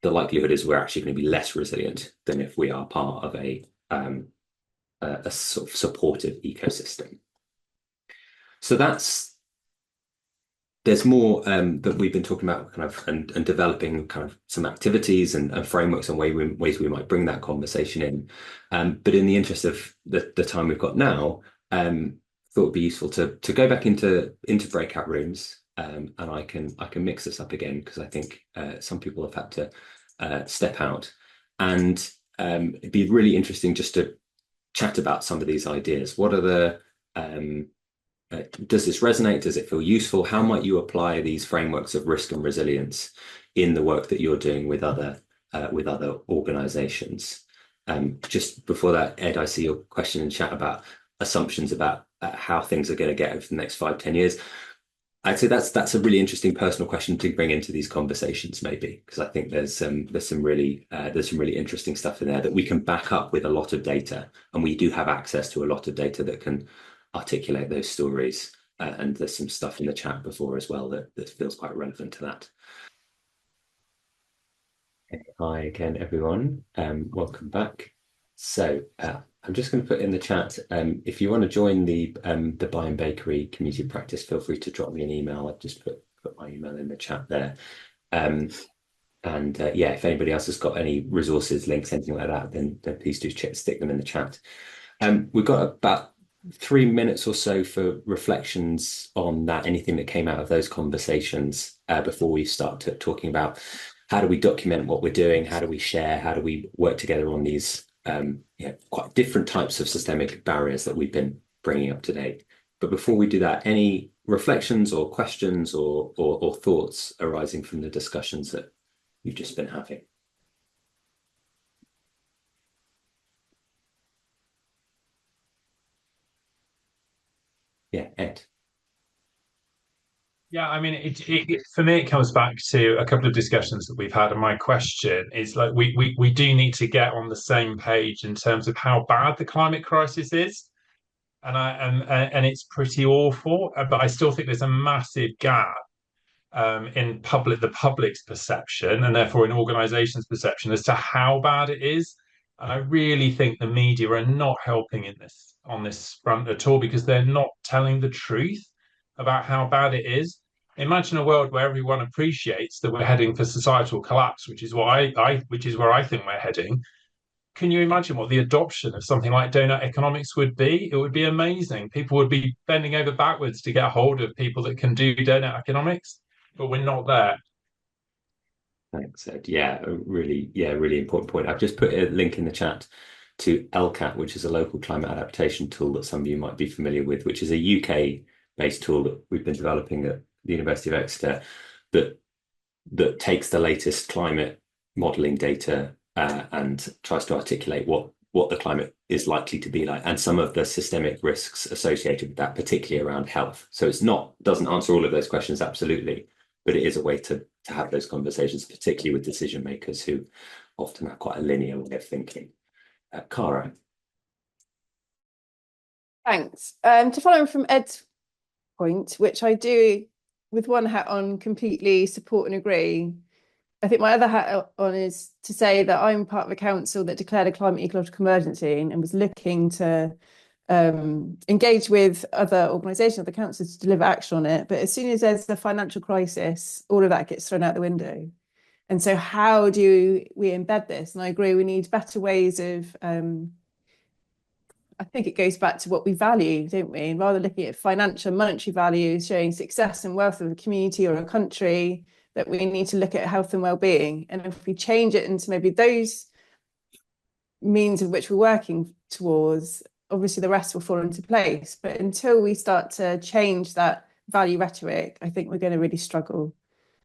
the likelihood is we're actually going to be less resilient than if we are part of a sort of supportive ecosystem. So there's more that we've been talking about kind of and developing kind of some activities and frameworks and ways we might bring that conversation in. But in the interest of the time we've got now, thought it'd be useful to go back into breakout rooms, and I can mix this up again because I think some people have had to step out, and it'd be really interesting just to chat about some of these ideas. What are the does this resonate? Does it feel useful? How might you apply these frameworks of risk and resilience in the work that you're doing with other organizations? Just before that, Ed, I see your question in chat about assumptions about how things are going to get over the next 5-10 years. I'd say that's a really interesting personal question to bring into these conversations, maybe, because I think there's some really interesting stuff in there that we can back up with a lot of data, and we do have access to a lot of data that can articulate those stories. And there's some stuff in the chat before as well that feels quite relevant to that. Okay, hi again, everyone. Welcome back. So I'm just going to put in the chat, if you want to join the Buy and Bakery community practice, feel free to drop me an email. I've just put my email in the chat there. Yeah, if anybody else has got any resources, links, anything like that, then please do stick them in the chat. We've got about 3 minutes or so for reflections on that, anything that came out of those conversations before we start talking about how do we document what we're doing, how do we share, how do we work together on these quite different types of systemic barriers that we've been bringing up today. But before we do that, any reflections or questions or thoughts arising from the discussions that you've just been having? Yeah, Ed. Yeah, I mean, for me, it comes back to a couple of discussions that we've had. And my question is, like, we do need to get on the same page in terms of how bad the climate crisis is. And it's pretty awful, but I still think there's a massive gap in the public's perception, and therefore in organisations' perception as to how bad it is. And I really think the media are not helping on this front at all, because they're not telling the truth about how bad it is. Imagine a world where everyone appreciates that we're heading for societal collapse, which is where I think we're heading. Can you imagine what the adoption of something like Doughnut Economics would be? It would be amazing. People would be bending over backwards to get a hold of people that can do Doughnut Economics, but we're not there. Thanks, Ed. Yeah, really important point. I've just put a link in the chat to LCAT, which is a local climate adaptation tool that some of you might be familiar with, which is a UK-based tool that we've been developing at the University of Exeter that takes the latest climate modelling data and tries to articulate what what the climate is likely to be like and some of the systemic risks associated with that, particularly around health. So doesn't answer all of those questions, absolutely, but it is a way to have those conversations, particularly with decision makers who often have quite a linear way of thinking. Cara. Thanks. To follow from Ed's point, which I do with one hat on completely support and agree, I think my other hat on is to say that I'm part of a council that declared a climate ecological emergency and was looking to engage with other organisations, other councils to deliver action on it. But as soon as there's a financial crisis, all of that gets thrown out the window. And so how do we embed this? And I agree, we need better ways of, I think it goes back to what we value, don't we? And rather than looking at financial and monetary values, showing success and wealth of a community or a country, that we need to look at health and well-being. And if we change it into maybe those means of which we're working towards, obviously the rest will fall into place. But until we start to change that value rhetoric, I think we're going to really struggle.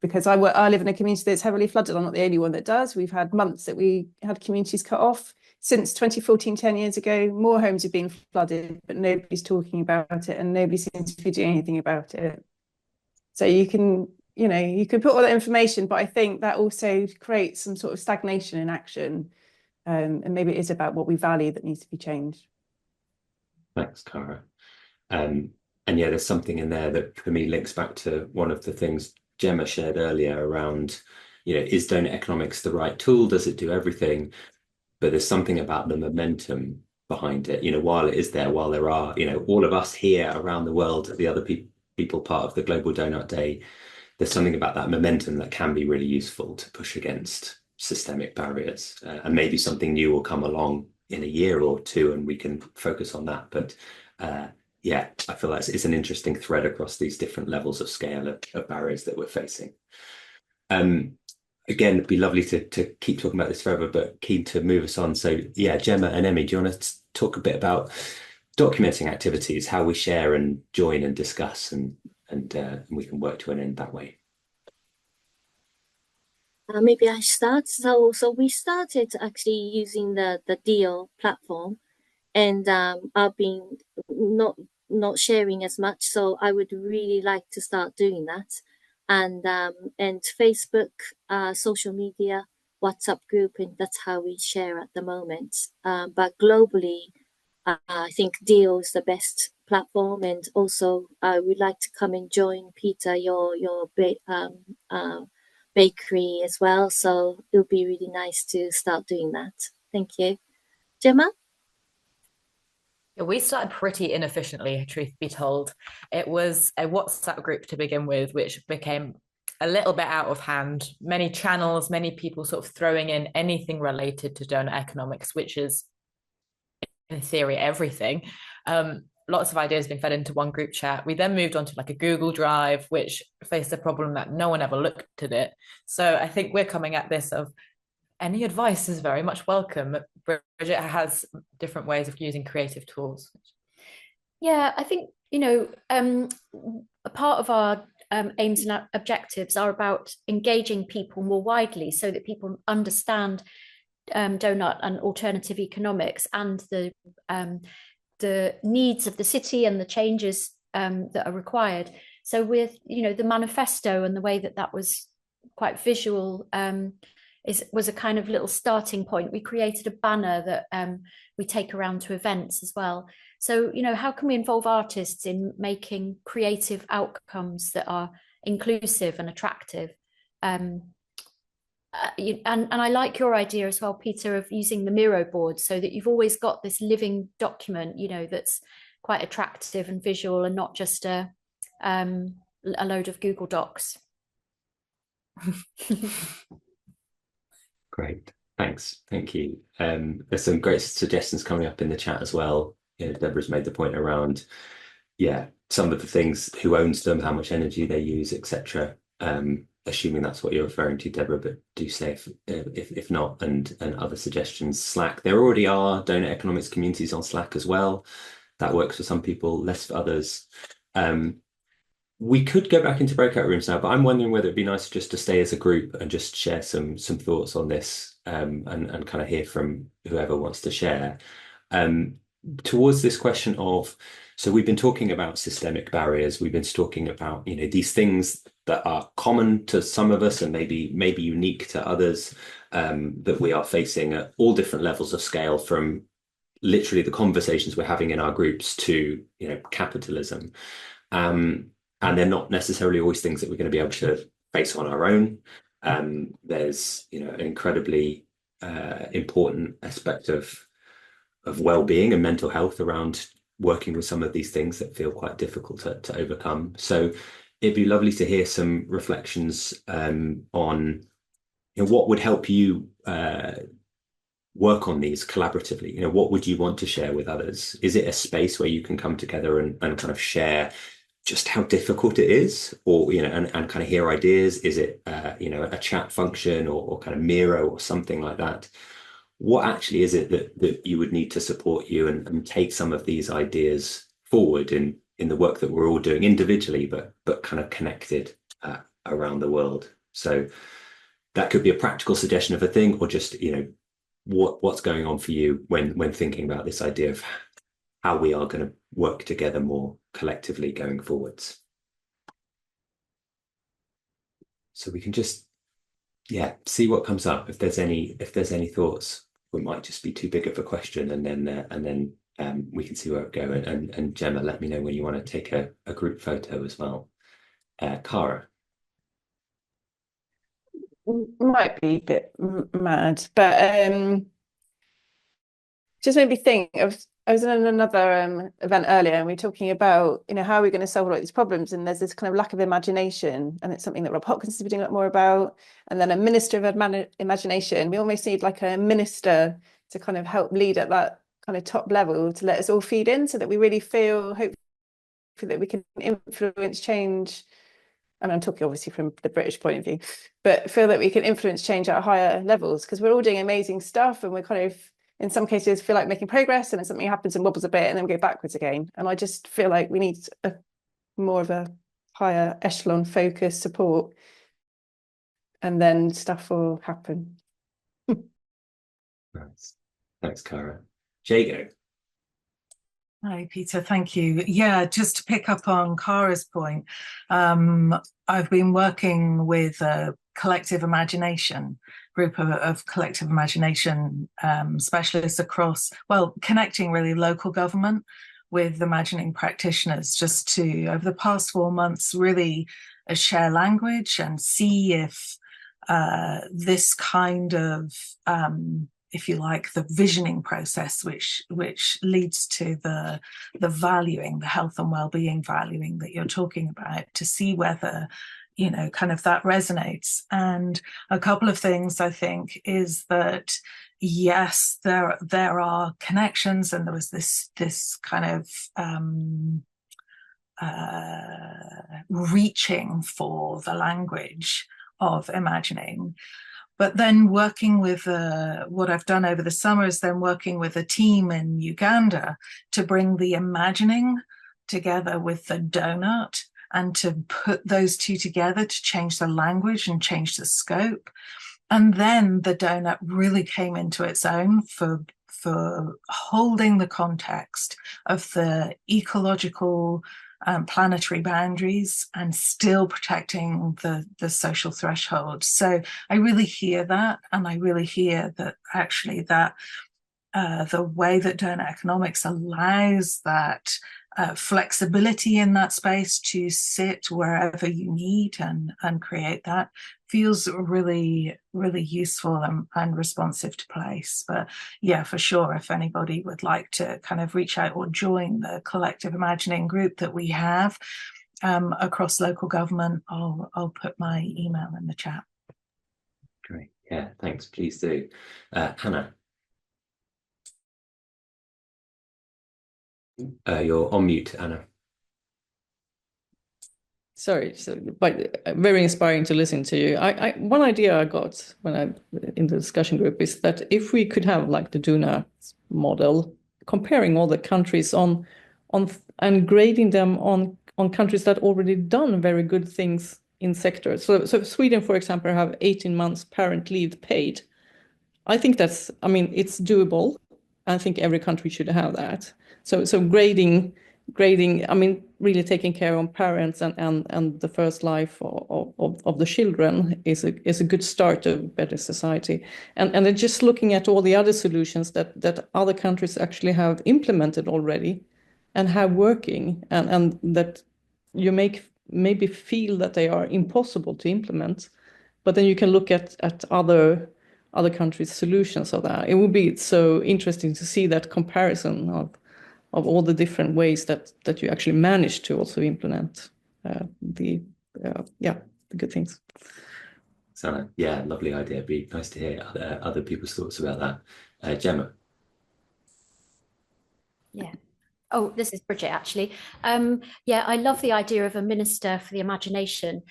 Because I live in a community that's heavily flooded. I'm not the only one that does. We've had months that we had communities cut off. Since 2014, 10 years ago, more homes have been flooded, but nobody's talking about it and nobody seems to be doing anything about it. So you can put all that information, but I think that also creates some sort of stagnation in action. And maybe it is about what we value that needs to be changed. Thanks, Cara. And yeah, there's something in there that for me links back to one of the things Gemma shared earlier around, is Doughnut Economics the right tool? Does it do everything? But there's something about the momentum behind it. While it is there, while there are, all of us here around the world, the other people part of the Global Doughnut Day, there's something about that momentum that can be really useful to push against systemic barriers. And maybe something new will come along in a year or two and we can focus on that. But yeah, I feel like it's an interesting thread across these different levels of scale of barriers that we're facing. Again, it'd be lovely to keep talking about this forever, but keen to move us on. So yeah, Gemma and Emmy, do you want to talk a bit about documenting activities, how we share and join and discuss, and we can work to an end that way? Maybe I start. So we started actually using the DEO platform, and I've been not sharing as much. So I would really like to start doing that. And Facebook, social media, WhatsApp group, and that's how we share at the moment. But globally, I think DEO is the best platform, and also I would like to come and join Peter your bakery as well. So it would be really nice to start doing that. Thank you, Gemma. Yeah, we started pretty inefficiently, truth be told. It was a WhatsApp group to begin with, which became a little bit out of hand. Many channels, many people sort of throwing in anything related to Doughnut Economics, which is in theory everything. Lots of ideas being fed into one group chat. We then moved on to like a Google Drive, which faced the problem that no one ever looked at it. So I think we're coming at this of any advice is very much welcome. Bridget has different ways of using creative tools. Yeah, I think, a part of our aims and objectives are about engaging people more widely so that people understand Doughnut and alternative economics and the needs of the city and the changes that are required. So with, the manifesto and the way that was quite visual, was a kind of little starting point. We created a banner that we take around to events as well. So, how can we involve artists in making creative outcomes that are inclusive and attractive? And I like your idea as well, Peter, of using the Miro board so that you've always got this living document, that's quite attractive and visual and not just a load of Google Docs. Great, thanks, thank you. There's some great suggestions coming up in the chat as well. Deborah's made the point around, some of the things, who owns them, how much energy they use, etc. Assuming that's what you're referring to, Deborah, but do say if not, and other suggestions. Slack, there already are Doughnut Economics communities on Slack as well. That works for some people, less for others. We could go back into breakout rooms now, but I'm wondering whether it'd be nice just to stay as a group and just share some thoughts on this, and kind of hear from whoever wants to share. Towards this question of, so we've been talking about systemic barriers. We've been talking about, these things that are common to some of us and maybe unique to others, that we are facing at all different levels of scale, from literally the conversations we're having in our groups to, capitalism. And they're not necessarily always things that we're going to be able to face on our own. There's, an incredibly important aspect of well-being and mental health around working with some of these things that feel quite difficult to overcome. So it'd be lovely to hear some reflections on, what would help you work on these collaboratively. What would you want to share with others? Is it a space where you can come together and kind of share just how difficult it is, or and kind of hear ideas? Is it a chat function or kind of Miro or something like that? What actually is it that you would need to support you and take some of these ideas forward in the work that we're all doing individually, but kind of connected around the world? So that could be a practical suggestion of a thing, or just what's going on for you when thinking about this idea of how we are going to work together more collectively going forwards. So we can just, see what comes up. If there's any thoughts, it might just be too big of a question, and then we can see where it go. And Gemma, let me know when you want to take a group photo as well. Cara. Might be a bit mad, but just made me think of, I was in another event earlier, and we were talking about, how are we going to solve all of these problems? And there's this kind of lack of imagination, and it's something that Rob Hopkins has been doing a lot more about. And then a minister of imagination. We almost need like a minister to kind of help lead at that kind of top level, to let us all feed in, so that we really feel, hopefully, that we can influence change. I mean, I'm talking obviously from the British point of view, but feel that we can influence change at higher levels, because we're all doing amazing stuff, and we're kind of, in some cases, feel like making progress, and then something happens and wobbles a bit, and then we go backwards again. And I just feel like we need more of a higher echelon focus support, and then stuff will happen. Nice. Thanks, Cara. Jago. Hi, Peter. Thank you. Yeah, just to pick up on Cara's point, I've been working with a collective imagination group of collective imagination specialists across, connecting really local government with imagining practitioners, just to, over the past 4 months, really share language and see if this kind of if you like, the visioning process, which leads to the valuing, the health and well-being valuing that you're talking about, to see whether, kind of that resonates. And a couple of things, I think, is that, yes, there are connections, and there was this kind of reaching for the language of imagining. But then working with what I've done over the summer is then working with a team in Uganda to bring the imagining together with the donut, and to put those two together to change the language and change the scope. And then the donut really came into its own for holding the context of the ecological planetary boundaries and still protecting the social threshold. So I really hear that, and I really hear that actually that the way that Doughnut Economics allows that flexibility in that space to sit wherever you need and create that feels really, really useful and responsive to place. But yeah, for sure, if anybody would like to kind of reach out or join the collective imagining group that we have across local government, I'll put my email in the chat. Great. Yeah, thanks. Please do. Hannah. You're on mute, Anna. Sorry, but very inspiring to listen to you. One idea I got when I'm in the discussion group is that if we could have like the Doughnut model, comparing all the countries on and grading them on countries that already done very good things in sectors. So Sweden, for example, have 18 months parent leave paid. I think it's doable. I think every country should have that. So grading, I mean, really taking care of parents and the first life of the children is a good start to a better society. And then just looking at all the other solutions that other countries actually have implemented already and have working, and that you maybe feel that they are impossible to implement, but then you can look at other countries' solutions of that. It would be so interesting to see that comparison of all the different ways that you actually manage to also implement the good things. So yeah, lovely idea. It'd be nice to hear other people's thoughts about that. Gemma. Yeah. Oh, this is Bridget, actually. Yeah, I love the idea of a minister for the imagination.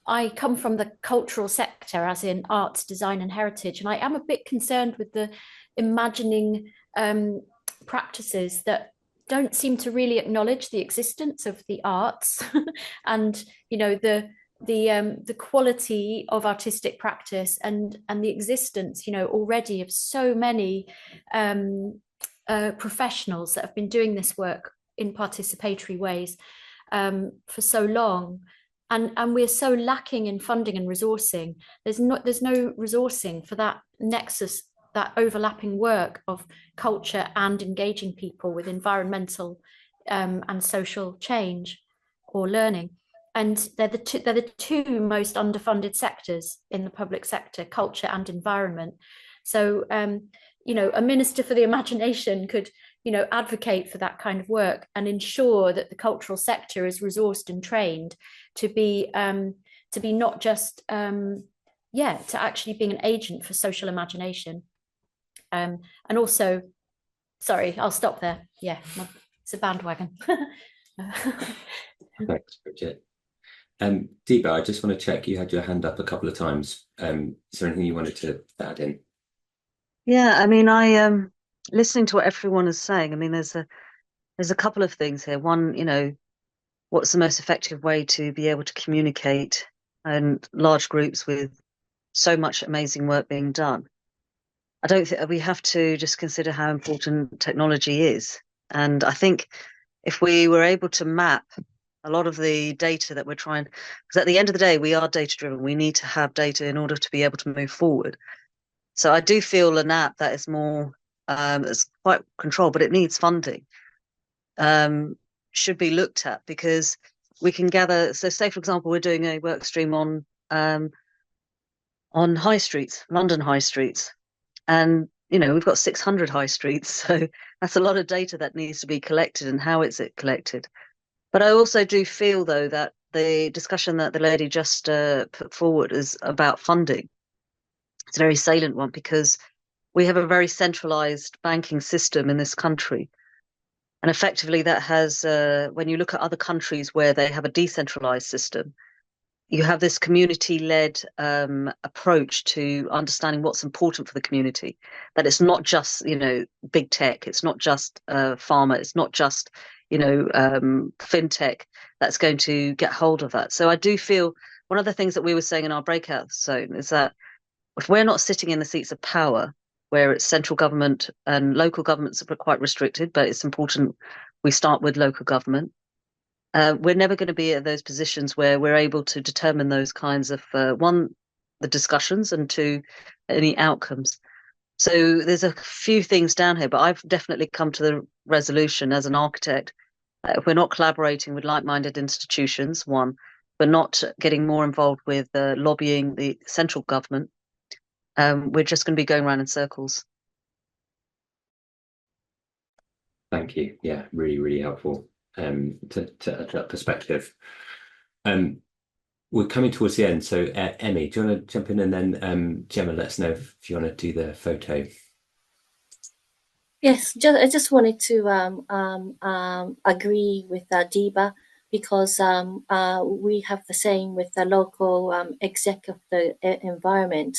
I come from the cultural sector, as in arts, design and heritage, and I am a bit concerned with the imagining practices that don't seem to really acknowledge the existence of the arts and, you know, the quality of artistic practice and the existence, you know, already of so many professionals that have been doing this work in participatory ways for so long, and we're so lacking in funding and resourcing. There's no resourcing for that nexus, that overlapping work of culture and engaging people with environmental and social change or learning. And they're the two most underfunded sectors in the public sector, culture and environment. So you know, a minister for the imagination could, you know, advocate for that kind of work and ensure that the cultural sector is resourced and trained to be not just to actually being an agent for social imagination. And also, sorry, I'll stop there. Yeah, it's a bandwagon. Thanks, Bridget. Deepa, I just want to check, you had your hand up a couple of times. Is there anything you wanted to add in? Yeah, I mean, listening to what everyone is saying, I mean, there's a couple of things here. One, you know, what's the most effective way to be able to communicate in large groups with so much amazing work being done? I don't think we have to just consider how important technology is. And I think if we were able to map a lot of the data that we're trying, because at the end of the day, we are data driven. We need to have data in order to be able to move forward. So I do feel an app that is more, it's quite controlled, but it needs funding, should be looked at, because we can gather. So say, for example, we're doing a work stream on high streets, London high streets. And, you know, we've got 600 high streets. So that's a lot of data that needs to be collected, and how is it collected? But I also do feel, though, that the discussion that the lady just put forward is about funding. It's a very salient one, because we have a very centralized banking system in this country. And effectively that has, when you look at other countries where they have a decentralized system, you have this community-led approach to understanding what's important for the community. That it's not just, you know, big tech, it's not just pharma, it's not just, you know, fintech that's going to get hold of that. So I do feel one of the things that we were saying in our breakout zone is that if we're not sitting in the seats of power, where it's central government and local governments are quite restricted, but it's important we start with local government. We're never going to be at those positions where we're able to determine those kinds of, one, the discussions, and two, any outcomes. So there's a few things down here, but I've definitely come to the resolution as an architect that if we're not collaborating with like-minded institutions, one, we're not getting more involved with lobbying the central government, we're just going to be going around in circles. Thank you. Yeah, really, really helpful to that perspective. We're coming towards the end, so Emmy, do you want to jump in, and then Gemma, let us know if you want to do the photo. Yes, I just wanted to agree with Deepa, because we have the same with the local exec of the environment,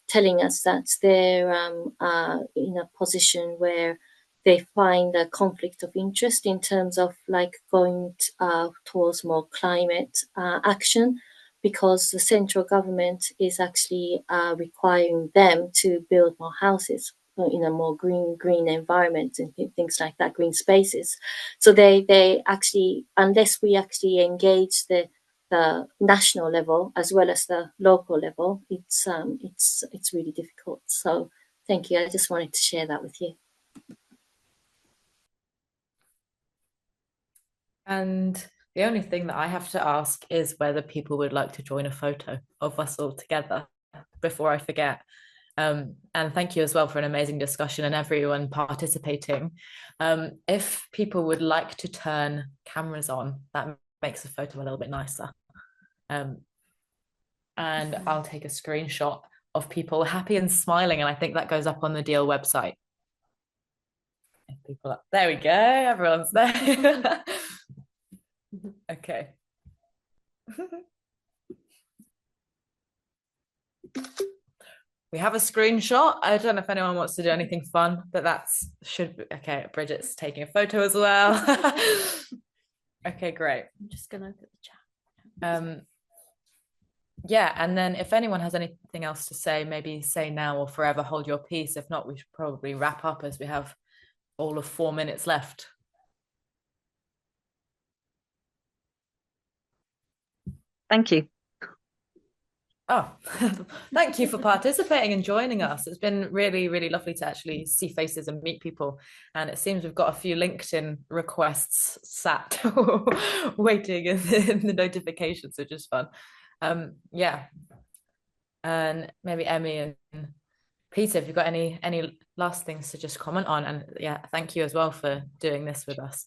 telling us that they're in a position where they find a conflict of interest in terms of like going towards more climate action, because the central government is actually requiring them to build more houses in a more green environment and things like that, green spaces. So they actually, unless we actually engage the national level as well as the local level, it's really difficult. So thank you. I just wanted to share that with you. And the only thing that I have to ask is whether people would like to join a photo of us all together before I forget. And thank you as well for an amazing discussion and everyone participating. If people would like to turn cameras on, that makes the photo a little bit nicer. And I'll take a screenshot of people happy and smiling, and I think that goes up on the Deal website. People up. There we go, everyone's there. Okay. We have a screenshot. I don't know if anyone wants to do anything fun, but should be okay. Bridget's taking a photo as well. Okay, great. I'm just gonna look at the chat. Yeah, and then if anyone has anything else to say, maybe say now or forever hold your peace. If not, we should probably wrap up as we have all of 4 minutes left. Thank you. Oh, thank you for participating and joining us. It's been really, really lovely to actually see faces and meet people. And it seems we've got a few LinkedIn requests sat waiting in the notifications, which is fun. Yeah. And maybe Emmy and Peter, if you've got any last things to just comment on. And yeah, thank you as well for doing this with us.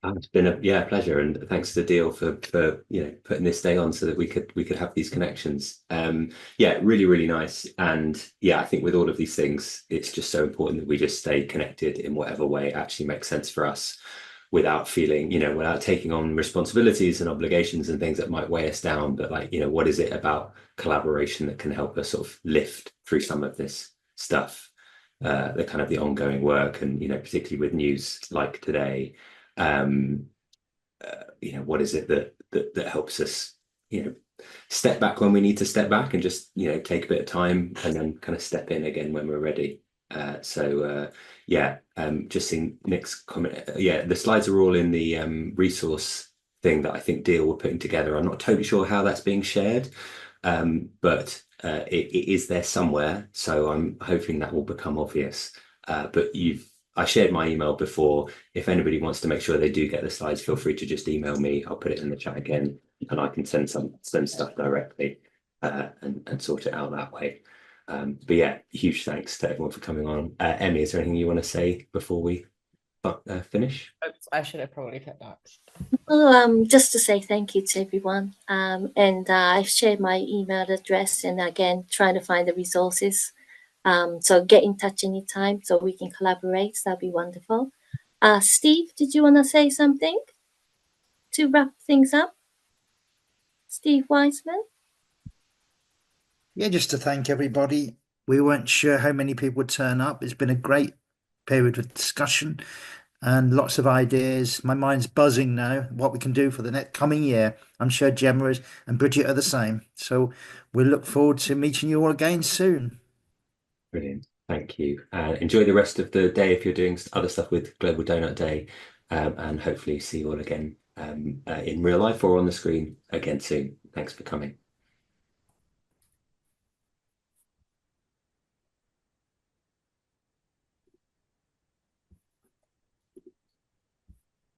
It's been a pleasure, and thanks to Deal for putting this day on so that we could have these connections. Really, really nice. And yeah, I think with all of these things, it's just so important that we just stay connected in whatever way actually makes sense for us, without feeling, without taking on responsibilities and obligations and things that might weigh us down. But what is it about collaboration that can help us sort of lift through some of this stuff, the kind of the ongoing work, and particularly with news like today. What is it that helps us, step back when we need to step back, and just, take a bit of time and then kind of step in again when we're ready. Just seeing Nick's comment. The slides are all in the resource thing that I think Deal were putting together. I'm not totally sure how that's being shared, but it is there somewhere. So I'm hoping that will become obvious. But I shared my email before. If anybody wants to make sure they do get the slides, feel free to just email me. I'll put it in the chat again, and I can send stuff directly and sort it out that way. But yeah, huge thanks to everyone for coming on. Emmy, is there anything you want to say before we finish? I should have probably put that. Well, just to say thank you to everyone. And I've shared my email address, and again, trying to find the resources. So get in touch anytime so we can collaborate. That'd be wonderful. Steve, did you want to say something to wrap things up? Steve Wiseman? Yeah, just to thank everybody. We weren't sure how many people would turn up. It's been a great period of discussion and lots of ideas. My mind's buzzing now, what we can do for the next coming year. I'm sure Gemma and Bridget are the same. So we'll look forward to meeting you all again soon. Brilliant. Thank you. Enjoy the rest of the day if you're doing other stuff with Global Doughnut Day, and hopefully see you all again in real life or on the screen again soon. Thanks for coming.